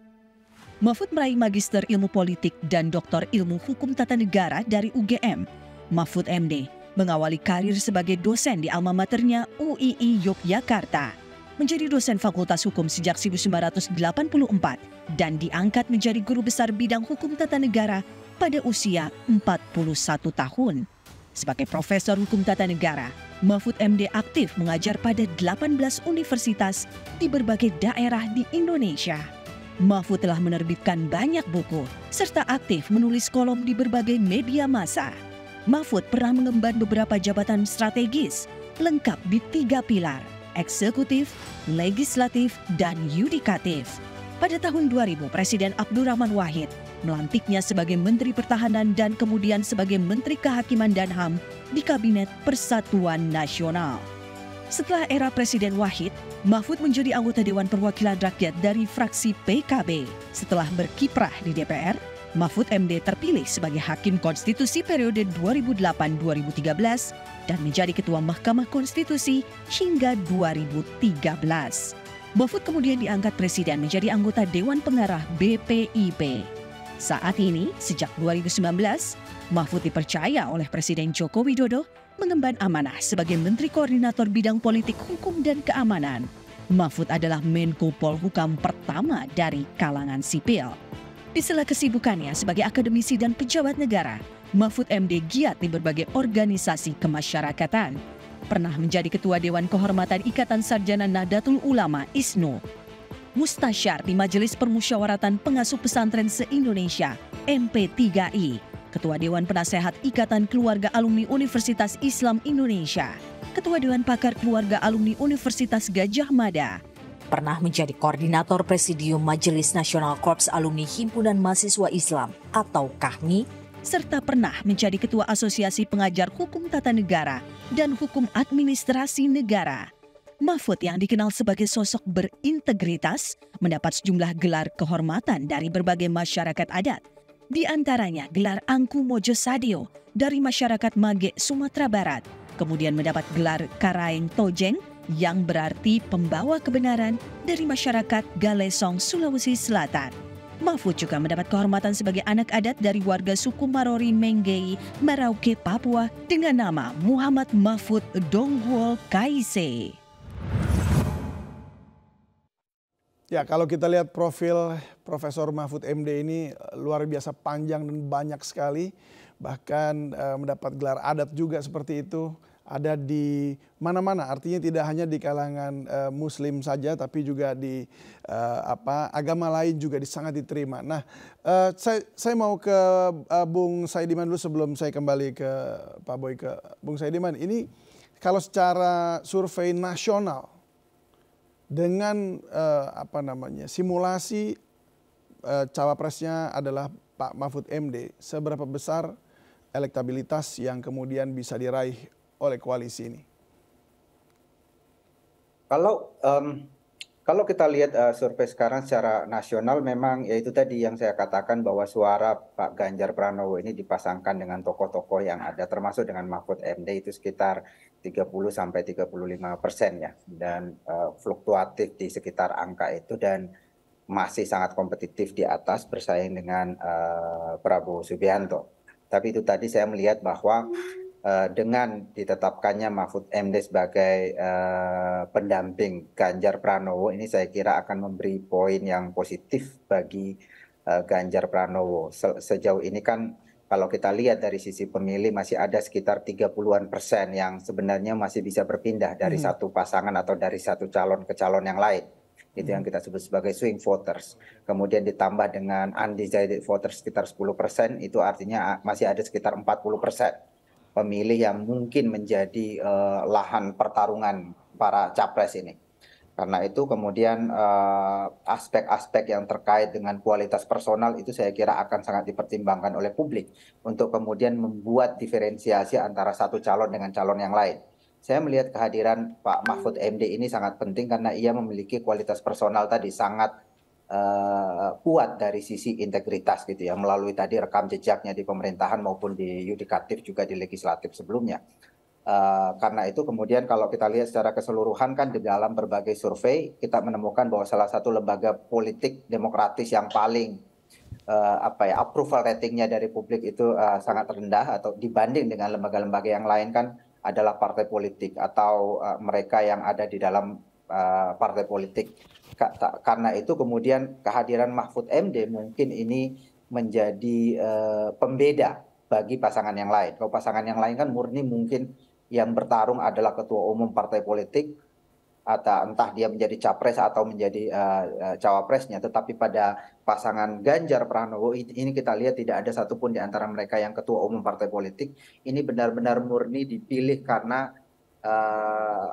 Mahfud meraih Magister Ilmu Politik dan Doktor Ilmu Hukum Tata Negara dari UGM. Mahfud MD mengawali karir sebagai dosen di alma maternya UII Yogyakarta. Menjadi dosen Fakultas Hukum sejak 1984 dan diangkat menjadi guru besar bidang hukum tata negara pada usia 41 tahun. Sebagai profesor hukum tata negara, Mahfud MD aktif mengajar pada 18 universitas di berbagai daerah di Indonesia. Mahfud telah menerbitkan banyak buku serta aktif menulis kolom di berbagai media massa. Mahfud pernah mengemban beberapa jabatan strategis lengkap di 3 pilar: eksekutif, legislatif, dan yudikatif. Pada tahun 2000, Presiden Abdurrahman Wahid melantiknya sebagai Menteri Pertahanan dan kemudian sebagai Menteri Kehakiman dan HAM di Kabinet Persatuan Nasional. Setelah era Presiden Wahid, Mahfud menjadi anggota Dewan Perwakilan Rakyat dari fraksi PKB. Setelah berkiprah di DPR, Mahfud MD terpilih sebagai Hakim Konstitusi periode 2008-2013 dan menjadi Ketua Mahkamah Konstitusi hingga 2013. Mahfud kemudian diangkat Presiden menjadi anggota Dewan Pengarah BPIP. Saat ini, sejak 2019, Mahfud dipercaya oleh Presiden Joko Widodo mengemban amanah sebagai Menteri Koordinator Bidang Politik Hukum dan Keamanan. Mahfud adalah Menko Polhukam pertama dari kalangan sipil. Di sela kesibukannya sebagai akademisi dan pejabat negara, Mahfud MD giat di berbagai organisasi kemasyarakatan. Pernah menjadi Ketua Dewan Kehormatan Ikatan Sarjana Nahdlatul Ulama ISNU, Mustasyar di Majelis Permusyawaratan Pengasuh Pesantren se-Indonesia MP3I, Ketua Dewan Penasehat Ikatan Keluarga Alumni Universitas Islam Indonesia, Ketua Dewan Pakar Keluarga Alumni Universitas Gadjah Mada. Pernah menjadi Koordinator Presidium Majelis Nasional Korps Alumni Himpunan Mahasiswa Islam atau KAHMI, serta pernah menjadi Ketua Asosiasi Pengajar Hukum Tata Negara dan Hukum Administrasi Negara. Mahfud yang dikenal sebagai sosok berintegritas mendapat sejumlah gelar kehormatan dari berbagai masyarakat adat. Di antaranya gelar Angku Mojo Sadio dari masyarakat Mage, Sumatera Barat. Kemudian mendapat gelar Karaeng Tojeng yang berarti pembawa kebenaran dari masyarakat Galesong, Sulawesi Selatan. Mahfud juga mendapat kehormatan sebagai anak adat dari warga suku Marori Menggei, Merauke, Papua dengan nama Muhammad Mahfud Dongguol Kaise. Ya, kalau kita lihat profil Profesor Mahfud MD ini luar biasa panjang dan banyak sekali. Bahkan mendapat gelar adat juga seperti itu. Ada di mana-mana, artinya tidak hanya di kalangan Muslim saja, tapi juga di agama lain juga sangat diterima. Nah, saya mau ke Bung Saidiman dulu sebelum saya kembali ke Pak Boy, ke Bung Saidiman. Ini kalau secara survei nasional dengan simulasi cawapresnya adalah Pak Mahfud MD, seberapa besar elektabilitas yang kemudian bisa diraih oleh koalisi ini? Kalau Kalau kita lihat survei sekarang secara nasional memang ya itu tadi yang saya katakan bahwa suara Pak Ganjar Pranowo ini dipasangkan dengan tokoh-tokoh yang ada termasuk dengan Mahfud MD itu sekitar 30-35% ya, dan fluktuatif di sekitar angka itu dan masih sangat kompetitif di atas bersaing dengan Prabowo Subianto. Tapi itu tadi saya melihat bahwa dengan ditetapkannya Mahfud MD sebagai pendamping Ganjar Pranowo ini saya kira akan memberi poin yang positif bagi Ganjar Pranowo. Sejauh ini kan kalau kita lihat dari sisi pemilih masih ada sekitar 30-an% yang sebenarnya masih bisa berpindah dari satu pasangan atau dari satu calon ke calon yang lain. Itu yang kita sebut sebagai swing voters. Kemudian ditambah dengan undecided voters sekitar 10%, itu artinya masih ada sekitar 40% pemilih yang mungkin menjadi lahan pertarungan para capres ini. Karena itu kemudian aspek-aspek yang terkait dengan kualitas personal itu saya kira akan sangat dipertimbangkan oleh publik untuk kemudian membuat diferensiasi antara satu calon dengan calon yang lain. Saya melihat kehadiran Pak Mahfud MD ini sangat penting karena ia memiliki kualitas personal tadi sangat kuat dari sisi integritas gitu ya, melalui tadi rekam jejaknya di pemerintahan maupun di yudikatif juga di legislatif sebelumnya. Karena itu kemudian kalau kita lihat secara keseluruhan kan di dalam berbagai survei kita menemukan bahwa salah satu lembaga politik demokratis yang paling approval ratingnya dari publik itu sangat rendah atau dibanding dengan lembaga-lembaga yang lain kan adalah partai politik atau mereka yang ada di dalam partai politik. Karena itu kemudian kehadiran Mahfud MD mungkin ini menjadi pembeda bagi pasangan yang lain. Kalau pasangan yang lain kan murni mungkin yang bertarung adalah ketua umum partai politik atau entah dia menjadi capres atau menjadi cawapresnya. Tetapi pada pasangan Ganjar Pranowo ini kita lihat tidak ada satupun di antara mereka yang ketua umum partai politik. Ini benar-benar murni dipilih karena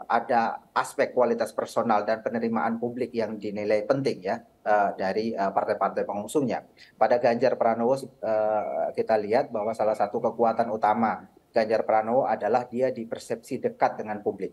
ada aspek kualitas personal dan penerimaan publik yang dinilai penting ya dari partai-partai pengusungnya. Pada Ganjar Pranowo kita lihat bahwa salah satu kekuatan utama Ganjar Pranowo adalah dia dipersepsi dekat dengan publik.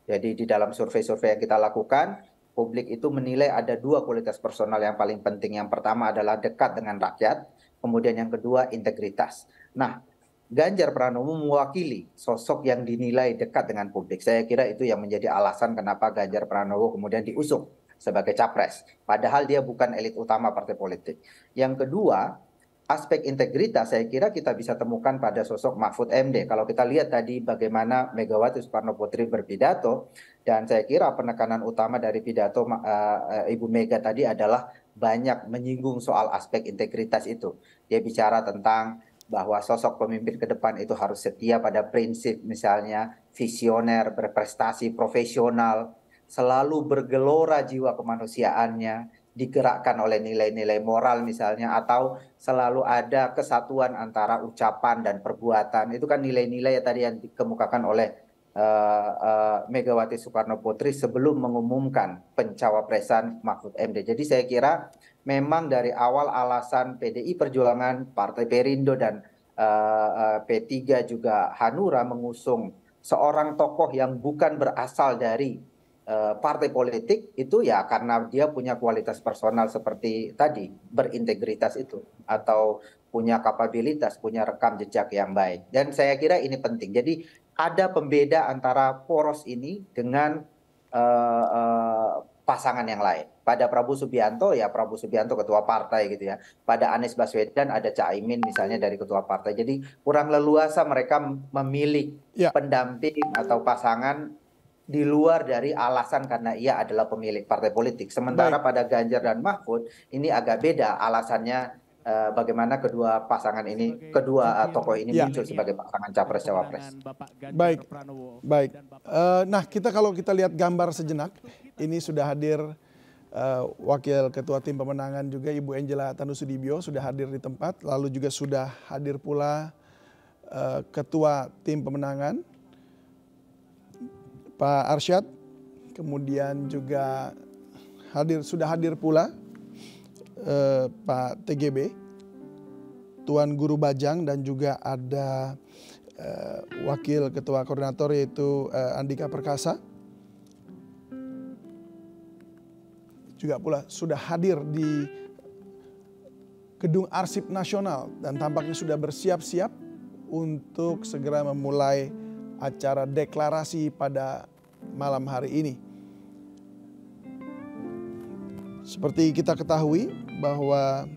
Jadi di dalam survei-survei yang kita lakukan, publik itu menilai ada dua kualitas personal yang paling penting. Yang pertama adalah dekat dengan rakyat, kemudian yang kedua integritas. Nah, Ganjar Pranowo mewakili sosok yang dinilai dekat dengan publik. Saya kira itu yang menjadi alasan kenapa Ganjar Pranowo kemudian diusung sebagai capres. Padahal dia bukan elit utama partai politik. Yang kedua, aspek integritas saya kira kita bisa temukan pada sosok Mahfud MD. Kalau kita lihat tadi bagaimana Megawati Soekarno Putri berpidato, dan saya kira penekanan utama dari pidato Ibu Mega tadi adalah banyak menyinggung soal aspek integritas itu. Dia bicara tentang bahwa sosok pemimpin ke depan itu harus setia pada prinsip misalnya visioner, berprestasi, profesional, selalu bergelora jiwa kemanusiaannya, digerakkan oleh nilai-nilai moral misalnya, atau selalu ada kesatuan antara ucapan dan perbuatan. Itu kan nilai-nilai tadi yang dikemukakan oleh Megawati Soekarno Putri sebelum mengumumkan pencawapresan Mahfud MD. Jadi saya kira memang dari awal alasan PDI Perjuangan, Partai Perindo dan P3 juga Hanura mengusung seorang tokoh yang bukan berasal dari partai politik itu ya karena dia punya kualitas personal seperti tadi, berintegritas itu atau punya kapabilitas, punya rekam jejak yang baik. Dan saya kira ini penting. Jadi ada pembeda antara poros ini dengan pasangan yang lain. Pada Prabowo Subianto ya Prabowo Subianto ketua partai gitu ya. Pada Anies Baswedan ada Caimin misalnya dari ketua partai. Jadi kurang leluasa mereka memilih pendamping atau pasangan di luar dari alasan karena ia adalah pemilik partai politik. Sementara pada Ganjar dan Mahfud ini agak beda alasannya bagaimana kedua pasangan ini, kedua tokoh ini muncul sebagai pasangan capres-cawapres. Baik. Nah kalau kita lihat gambar sejenak, ini sudah hadir Wakil Ketua Tim Pemenangan juga Ibu Angela Tanusudibio sudah hadir di tempat, lalu juga sudah hadir pula Ketua Tim Pemenangan Pak Arsyad, kemudian juga sudah hadir pula Pak TGB, Tuan Guru Bajang, dan juga ada Wakil Ketua Koordinator yaitu Andika Perkasa. juga pula sudah hadir di Gedung Arsip Nasional dan tampaknya sudah bersiap-siap untuk segera memulai acara deklarasi pada malam hari ini. Seperti kita ketahui bahwa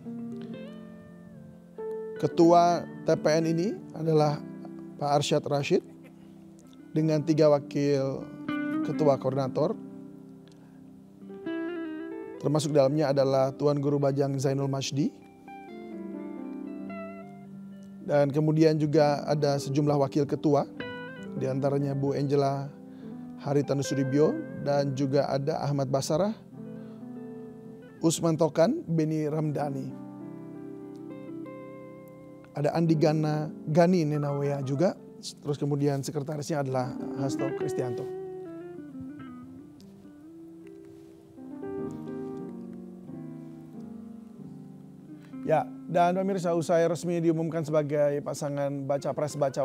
Ketua TPN ini adalah Pak Arsyad Rashid dengan 3 wakil ketua koordinator. Termasuk dalamnya adalah Tuan Guru Bajang Zainul Majdi. Dan kemudian juga ada sejumlah wakil ketua, di antaranya Bu Angela Haritanu-Sudibyo dan juga ada Ahmad Basarah, Usman Tokan, Beni Ramdhani. Ada Andi Gani Nenawea juga, terus kemudian sekretarisnya adalah Hasto Kristianto. Ya, dan pemirsa, usai resmi diumumkan sebagai pasangan baca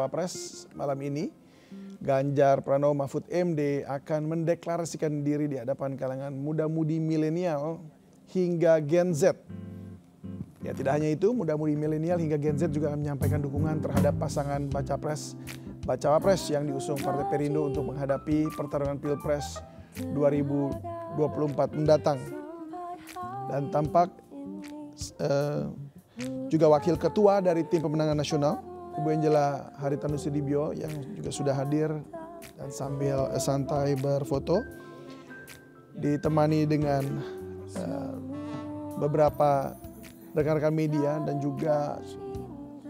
pres malam ini, Ganjar Pranowo Mahfud MD akan mendeklarasikan diri di hadapan kalangan muda-mudi milenial hingga Gen Z. Ya, tidak hanya itu, muda-mudi milenial hingga Gen Z juga akan menyampaikan dukungan terhadap pasangan bacawa pres yang diusung Partai Perindo untuk menghadapi pertarungan Pilpres 2024 mendatang. Dan tampak juga wakil ketua dari tim pemenangan nasional, Ibu Angela Haritanu-Sudibyo yang juga sudah hadir dan sambil santai berfoto, ditemani dengan beberapa rekan-rekan media dan juga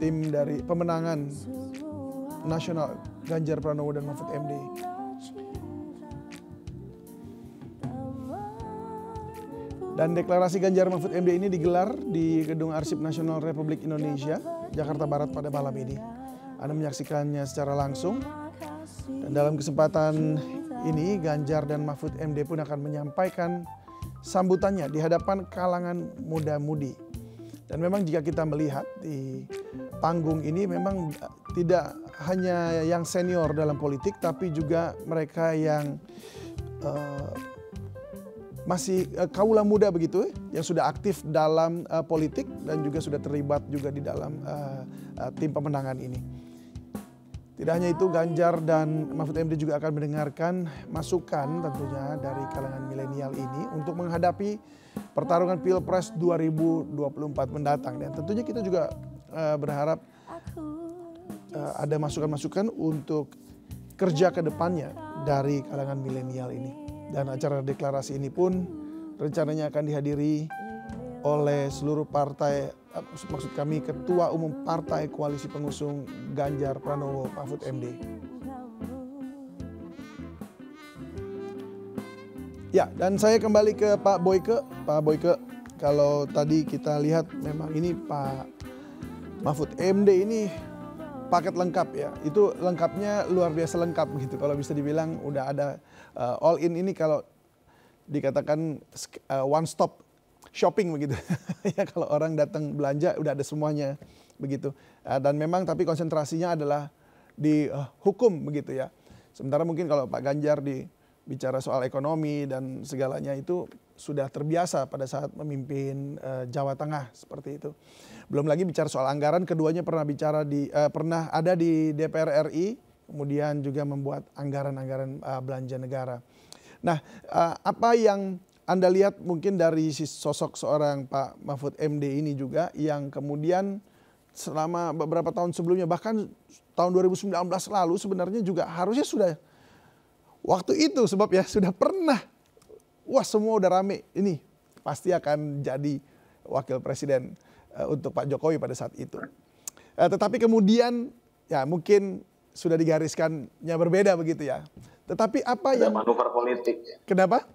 tim dari pemenangan nasional Ganjar Pranowo dan Mahfud MD. Dan deklarasi Ganjar Mahfud MD ini digelar di Gedung Arsip Nasional Republik Indonesia, Jakarta Barat pada malam ini. Anda menyaksikannya secara langsung. Dan dalam kesempatan ini Ganjar dan Mahfud MD pun akan menyampaikan sambutannya di hadapan kalangan muda-mudi. Dan memang jika kita melihat di panggung ini memang tidak hanya yang senior dalam politik, tapi juga mereka yang masih kaula muda begitu, yang sudah aktif dalam politik dan juga sudah terlibat juga di dalam tim pemenangan ini. Tidak hanya itu, Ganjar dan Mahfud MD juga akan mendengarkan masukan tentunya dari kalangan milenial ini untuk menghadapi pertarungan Pilpres 2024 mendatang. Dan tentunya kita juga berharap ada masukan-masukan untuk kerja ke depannya dari kalangan milenial ini. Dan acara deklarasi ini pun rencananya akan dihadiri oleh seluruh partai, maksud kami ketua umum partai koalisi pengusung Ganjar Pranowo Mahfud MD. Ya, dan saya kembali ke Pak Boyke. Pak Boyke, kalau tadi kita lihat memang ini Pak Mahfud MD ini paket lengkap ya. Itu lengkapnya luar biasa lengkap gitu. Kalau bisa dibilang udah ada all in ini, kalau dikatakan one stop shopping begitu. Ya, kalau orang datang belanja udah ada semuanya begitu. Dan memang tapi konsentrasinya adalah di hukum begitu ya. Sementara mungkin kalau Pak Ganjar bicara soal ekonomi dan segalanya itu sudah terbiasa pada saat memimpin Jawa Tengah seperti itu. Belum lagi bicara soal anggaran, keduanya pernah ada di DPR RI, kemudian juga membuat anggaran-anggaran belanja negara. Nah, apa yang Anda lihat mungkin dari sosok seorang Pak Mahfud MD ini juga yang kemudian selama beberapa tahun sebelumnya, bahkan tahun 2019 lalu sebenarnya juga harusnya sudah waktu itu, sebab ya sudah pernah, wah semua udah rame, ini pasti akan jadi wakil presiden untuk Pak Jokowi pada saat itu. Tetapi kemudian ya mungkin sudah digariskannya berbeda begitu ya. Tetapi apa ada yang... manuver politik. Kenapa?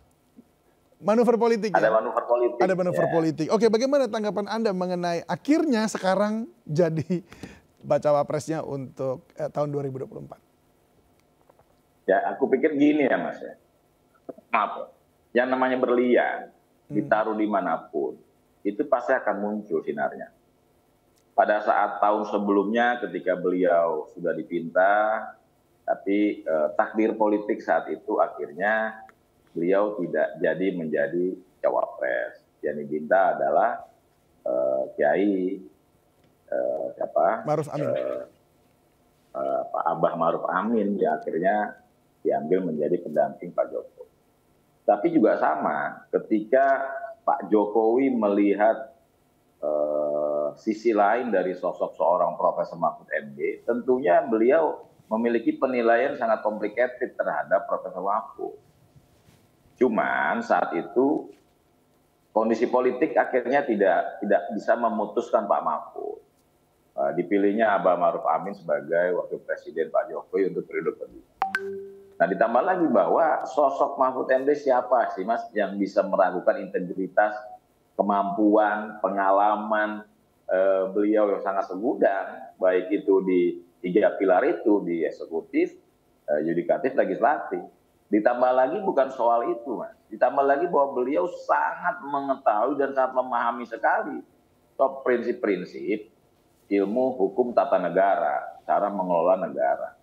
Manuver politik ada ya? manuver politik. Ada manuver ya. politik. Oke, bagaimana tanggapan Anda mengenai akhirnya sekarang jadi bacawa presnya untuk tahun 2024? Ya, aku pikir gini ya Mas ya. Maaf, yang namanya berlian ditaruh dimanapun, itu pasti akan muncul sinarnya. Pada saat tahun sebelumnya ketika beliau sudah dipinta, tapi takdir politik saat itu akhirnya beliau tidak jadi menjadi cawapres. Yang diminta adalah Kiai Ma'ruf Amin. Pak Abah Ma'ruf Amin ya akhirnya diambil menjadi pendamping Pak Jokowi. Tapi juga sama ketika Pak Jokowi melihat sisi lain dari sosok seorang Profesor Mahfud MD, tentunya beliau memiliki penilaian sangat complicated terhadap Profesor Mahfud. Cuman saat itu kondisi politik akhirnya tidak bisa memutuskan Pak Mahfud. Dipilihnya Abah Ma'ruf Amin sebagai Wakil Presiden Pak Jokowi untuk periode kedua. Nah, ditambah lagi bahwa sosok Mahfud MD siapa sih Mas yang bisa meragukan integritas, kemampuan, pengalaman beliau yang sangat segudang, baik itu di 3 pilar itu, di eksekutif, yudikatif, legislatif. Ditambah lagi bukan soal itu, Mas. Ditambah lagi bahwa beliau sangat mengetahui dan sangat memahami sekali top prinsip-prinsip ilmu hukum tata negara, cara mengelola negara.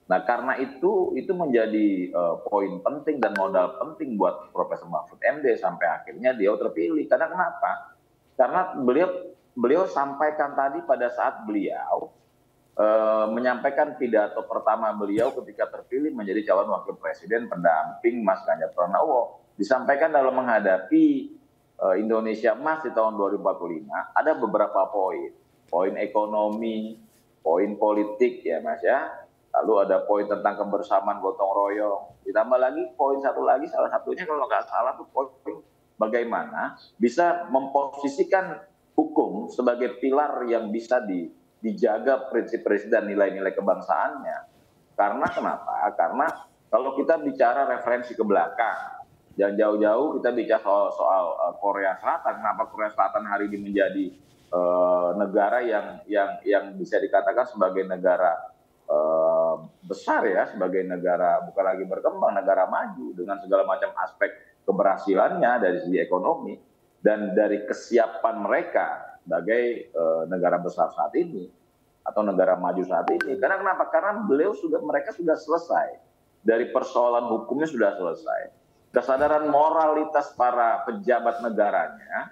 Nah, karena itu menjadi poin penting dan modal penting buat Profesor Mahfud MD sampai akhirnya dia terpilih. Karena kenapa? Karena beliau sampaikan tadi pada saat beliau menyampaikan pidato pertama beliau ketika terpilih menjadi calon wakil presiden pendamping Mas Ganjar Pranowo. Disampaikan dalam menghadapi Indonesia Emas di tahun 2045 ada beberapa poin. Poin ekonomi, poin politik ya Mas ya. Lalu ada poin tentang kebersamaan gotong royong. Ditambah lagi poin satu lagi, salah satunya kalau nggak salah tuh poin bagaimana bisa memposisikan hukum sebagai pilar yang bisa dijaga prinsip-prinsip dan nilai-nilai kebangsaannya. Karena kenapa? Karena kalau kita bicara referensi ke belakang, jangan jauh-jauh kita bicara soal Korea Selatan. Kenapa Korea Selatan hari ini menjadi negara yang bisa dikatakan sebagai negara besar ya, sebagai negara bukan lagi berkembang, negara maju dengan segala macam aspek keberhasilannya dari segi ekonomi dan dari kesiapan mereka sebagai negara besar saat ini atau negara maju saat ini. Karena kenapa? Karena mereka sudah selesai dari persoalan hukumnya, sudah selesai. Kesadaran moralitas para pejabat negaranya,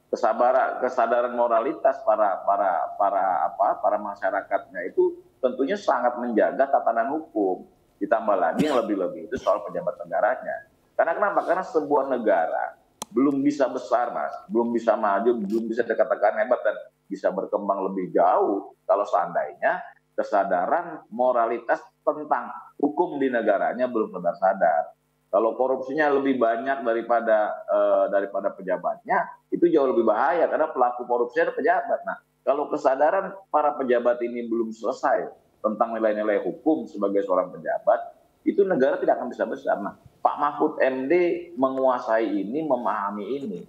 kesadaran moralitas para masyarakatnya itu tentunya sangat menjaga tatanan hukum. Ditambah lagi yang lebih-lebih itu soal pejabat negaranya. Karena kenapa? Karena sebuah negara belum bisa besar, Mas, belum bisa maju, belum bisa dikatakan hebat dan bisa berkembang lebih jauh kalau seandainya kesadaran moralitas tentang hukum di negaranya belum sadar. Kalau korupsinya lebih banyak daripada pejabatnya, itu jauh lebih bahaya karena pelaku korupsi adalah pejabat. Nah, kalau kesadaran para pejabat ini belum selesai tentang nilai-nilai hukum sebagai seorang pejabat, itu negara tidak akan bisa besar. Nah, Pak Mahfud MD menguasai ini, memahami ini.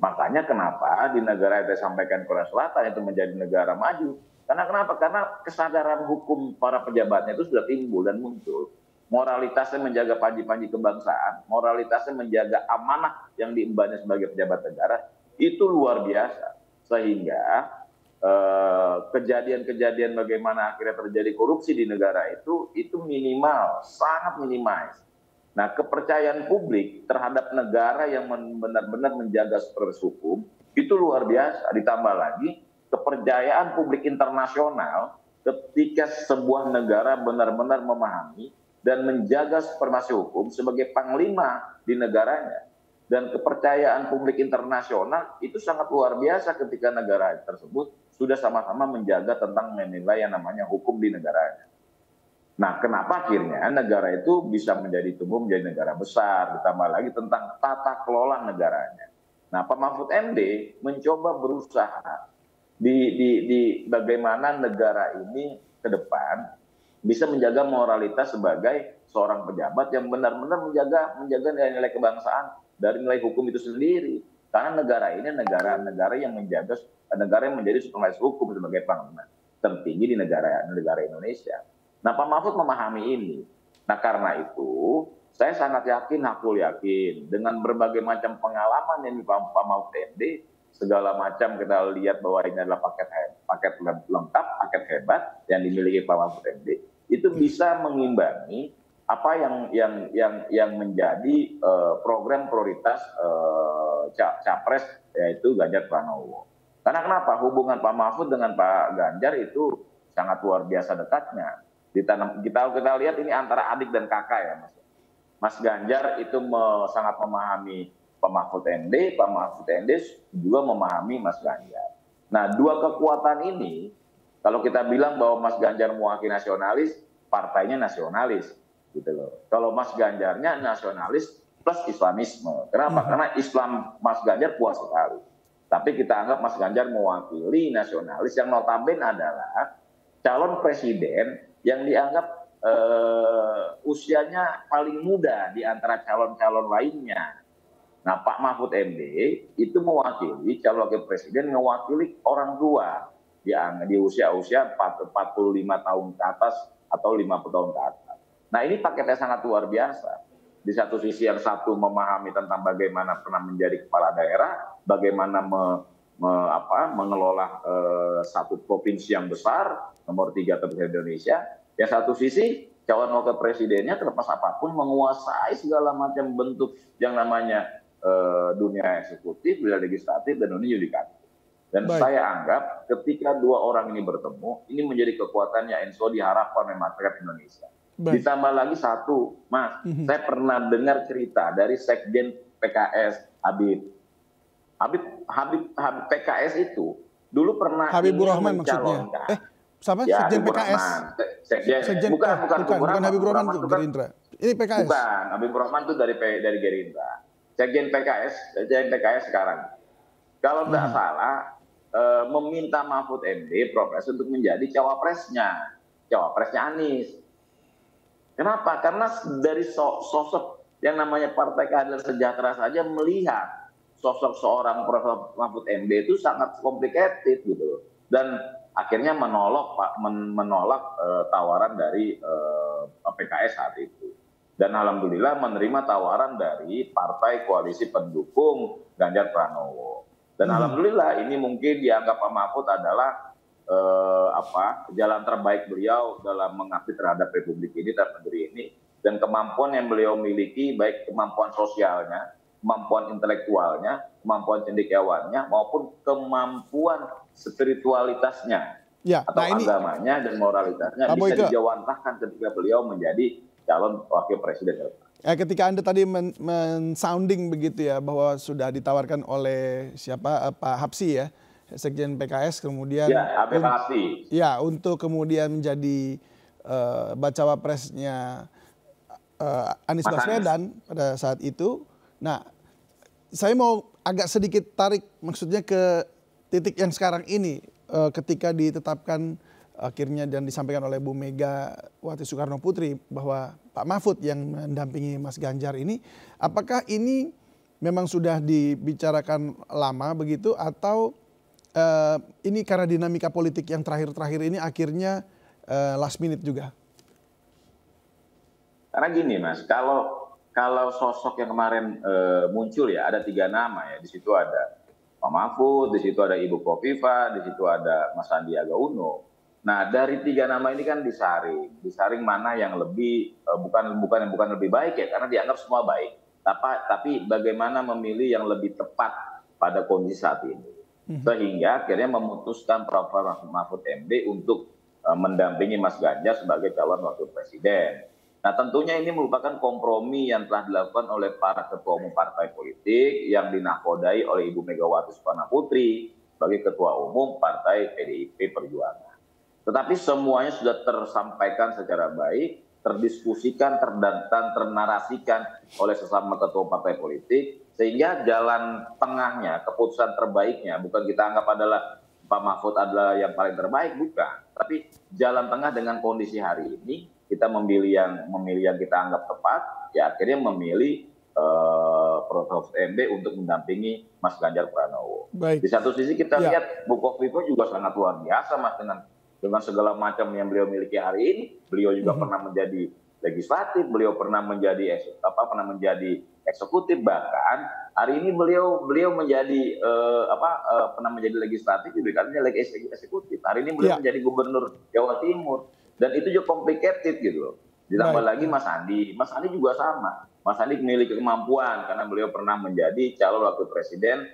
Makanya kenapa di negara yang saya sampaikan Korea Selatan itu menjadi negara maju. Karena kenapa? Karena kesadaran hukum para pejabatnya itu sudah timbul dan muncul. Moralitasnya menjaga panji-panji kebangsaan, moralitasnya menjaga amanah yang diembannya sebagai pejabat negara, itu luar biasa. Sehingga kejadian-kejadian bagaimana akhirnya terjadi korupsi di negara itu minimal, sangat minimais. Nah, kepercayaan publik terhadap negara yang benar-benar menjaga supervisi hukum itu luar biasa. Ditambah lagi kepercayaan publik internasional ketika sebuah negara benar-benar memahami dan menjaga supervisi hukum sebagai panglima di negaranya. Dan kepercayaan publik internasional itu sangat luar biasa ketika negara tersebut sudah sama-sama menjaga tentang menilai yang namanya hukum di negaranya. Nah, kenapa akhirnya negara itu bisa tumbuh menjadi negara besar, ditambah lagi tentang tata kelola negaranya. Nah, Pak Mahfud MD mencoba berusaha di bagaimana negara ini ke depan bisa menjaga moralitas sebagai seorang pejabat yang benar-benar menjaga nilai-nilai kebangsaan dari nilai hukum itu sendiri. Karena negara ini negara yang menjadi supervisi hukum sebagai panglima tertinggi di negara Indonesia. Nah, Pak Mahfud memahami ini. Nah, karena itu saya sangat yakin, hakul yakin dengan berbagai macam pengalaman yang Pak Mahfud MD, segala macam kita lihat bahwa ini adalah paket lengkap, paket hebat yang dimiliki Pak Mahfud MD, itu bisa mengimbangi apa yang menjadi program prioritas capres yaitu Ganjar Pranowo. Karena kenapa? Hubungan Pak Mahfud dengan Pak Ganjar itu sangat luar biasa dekatnya. Kita lihat ini antara adik dan kakak ya, Mas. Mas Ganjar itu sangat memahami Pak Mahfud MD, Pak Mahfud MD juga memahami Mas Ganjar. Nah, dua kekuatan ini, kalau kita bilang bahwa Mas Ganjar mewakili nasionalis, partainya nasionalis, gitu loh. Kalau Mas Ganjarnya nasionalis plus Islamisme. Kenapa? Karena Islam Mas Ganjar kuat sekali. Tapi kita anggap Mas Ganjar mewakili nasionalis yang notabene adalah calon presiden yang dianggap usianya paling muda di antara calon-calon lainnya. Nah, Pak Mahfud MD itu mewakili calon wakil presiden, mewakili orang tua di usia-usia 45 tahun ke atas atau 50 tahun ke atas. Nah, ini paketnya sangat luar biasa. Di satu sisi yang satu memahami tentang bagaimana pernah menjadi kepala daerah, bagaimana mengelola satu provinsi yang besar, nomor 3 terbesar di Indonesia. Yang satu sisi calon wakil presidennya terlepas apapun menguasai segala macam bentuk yang namanya dunia eksekutif, dunia legislatif, dan dunia yudikatif. Dan saya anggap ketika dua orang ini bertemu, ini menjadi kekuatan yang insya Allah diharapkan oleh masyarakat Indonesia. Ditambah lagi satu, Mas, saya pernah dengar cerita dari Sekjen PKS Habib PKS itu dulu pernah Habibur Rahman maksudnya. Sama ya, Sekjen PKS. Sekjen bukan Habibur Rahman itu Gerindra. Ini PKS. Bukan, Habibur Rahman itu dari Gerindra. Sekjen PKS sekarang. Kalau tidak salah meminta Mahfud MD Profes untuk menjadi cawapresnya Anies. Kenapa? Karena dari sosok yang namanya Partai Keadilan Sejahtera saja melihat sosok seorang Prof. Mahfud MD itu sangat complicated gitu. Dan akhirnya menolak tawaran dari PKS saat itu. Dan alhamdulillah menerima tawaran dari partai koalisi pendukung Ganjar Pranowo. Dan alhamdulillah ini mungkin dianggap Pak Mahfud adalah jalan terbaik beliau dalam mengabdi terhadap Republik ini, terhadap negeri ini, dan kemampuan yang beliau miliki, baik kemampuan sosialnya, kemampuan intelektualnya, kemampuan cendekiawannya, maupun kemampuan spiritualitasnya, atau agamanya dan moralitasnya bisa dijawantahkan ketika beliau menjadi calon wakil presiden. Ketika Anda tadi men-sounding begitu ya, bahwa sudah ditawarkan oleh Pak Hapsi ya, Sekjen PKS, kemudian untuk kemudian menjadi bacawa presnya Anies Baswedan pada saat itu. Nah, saya mau agak sedikit tarik maksudnya ke titik yang sekarang ini, ketika ditetapkan akhirnya dan disampaikan oleh Bu Megawati Soekarno Putri bahwa Pak Mahfud yang mendampingi Mas Ganjar ini, apakah ini memang sudah dibicarakan lama begitu, atau ini karena dinamika politik yang terakhir-terakhir ini akhirnya last minute juga? Karena gini Mas, kalau sosok yang kemarin muncul ya, ada 3 nama ya. Di situ ada Pak Mahfud, di situ ada Ibu Khofifah, di situ ada Mas Sandiaga Uno. Nah, dari 3 nama ini kan disaring mana yang lebih bukan lebih baik ya, karena dianggap semua baik. Tapi bagaimana memilih yang lebih tepat pada kondisi saat ini. Sehingga akhirnya memutuskan Prof. Mahfud MD untuk mendampingi Mas Ganjar sebagai calon wakil presiden. Nah, tentunya ini merupakan kompromi yang telah dilakukan oleh para ketua umum partai politik yang dinahkodai oleh Ibu Megawati Soekarno Putri sebagai ketua umum partai PDIP Perjuangan. Tetapi semuanya sudah tersampaikan secara baik, terdiskusikan, ternarasikan oleh sesama ketua partai politik, sehingga jalan tengahnya, keputusan terbaiknya, bukan kita anggap adalah Pak Mahfud adalah yang paling terbaik, bukan. Tapi jalan tengah dengan kondisi hari ini, kita memilih yang kita anggap tepat, ya akhirnya memilih Prof. MD untuk mendampingi Mas Ganjar Pranowo. Di satu sisi kita lihat Bu Khofifah juga sangat luar biasa Mas, dengan segala macam yang beliau miliki hari ini. Beliau juga pernah menjadi legislatif, beliau pernah menjadi eksekutif, bahkan hari ini beliau menjadi pernah menjadi legislatif, juga katanya eksekutif. Hari ini beliau menjadi gubernur Jawa Timur, dan itu juga complicated gitu loh. Ditambah Baik. lagi Mas Andi juga sama. Mas Andi memiliki kemampuan karena beliau pernah menjadi calon wakil presiden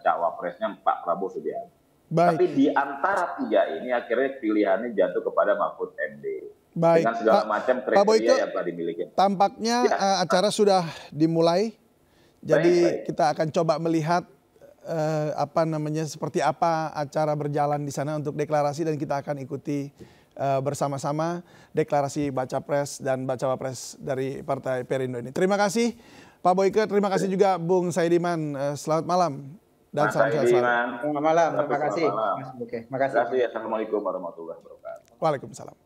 cawapresnya Pak Prabowo Subianto. Baik. Tapi di antara tiga ini akhirnya pilihannya jatuh kepada Mahfud MD. Baik. Dengan segala macam Pak Boyke, kriteria yang telah dimiliki. tampaknya acara sudah dimulai. Jadi kita akan coba melihat seperti apa acara berjalan di sana untuk deklarasi, dan kita akan ikuti bersama-sama deklarasi baca pres dan bacawa pres dari Partai Perindo ini. Terima kasih Pak Boyke, terima kasih juga Bung Saidiman. Selamat malam dan salam sehat selalu. Selamat malam, terima kasih Mas Boyke. Terima kasih. Assalamualaikum warahmatullahi wabarakatuh. Waalaikumsalam.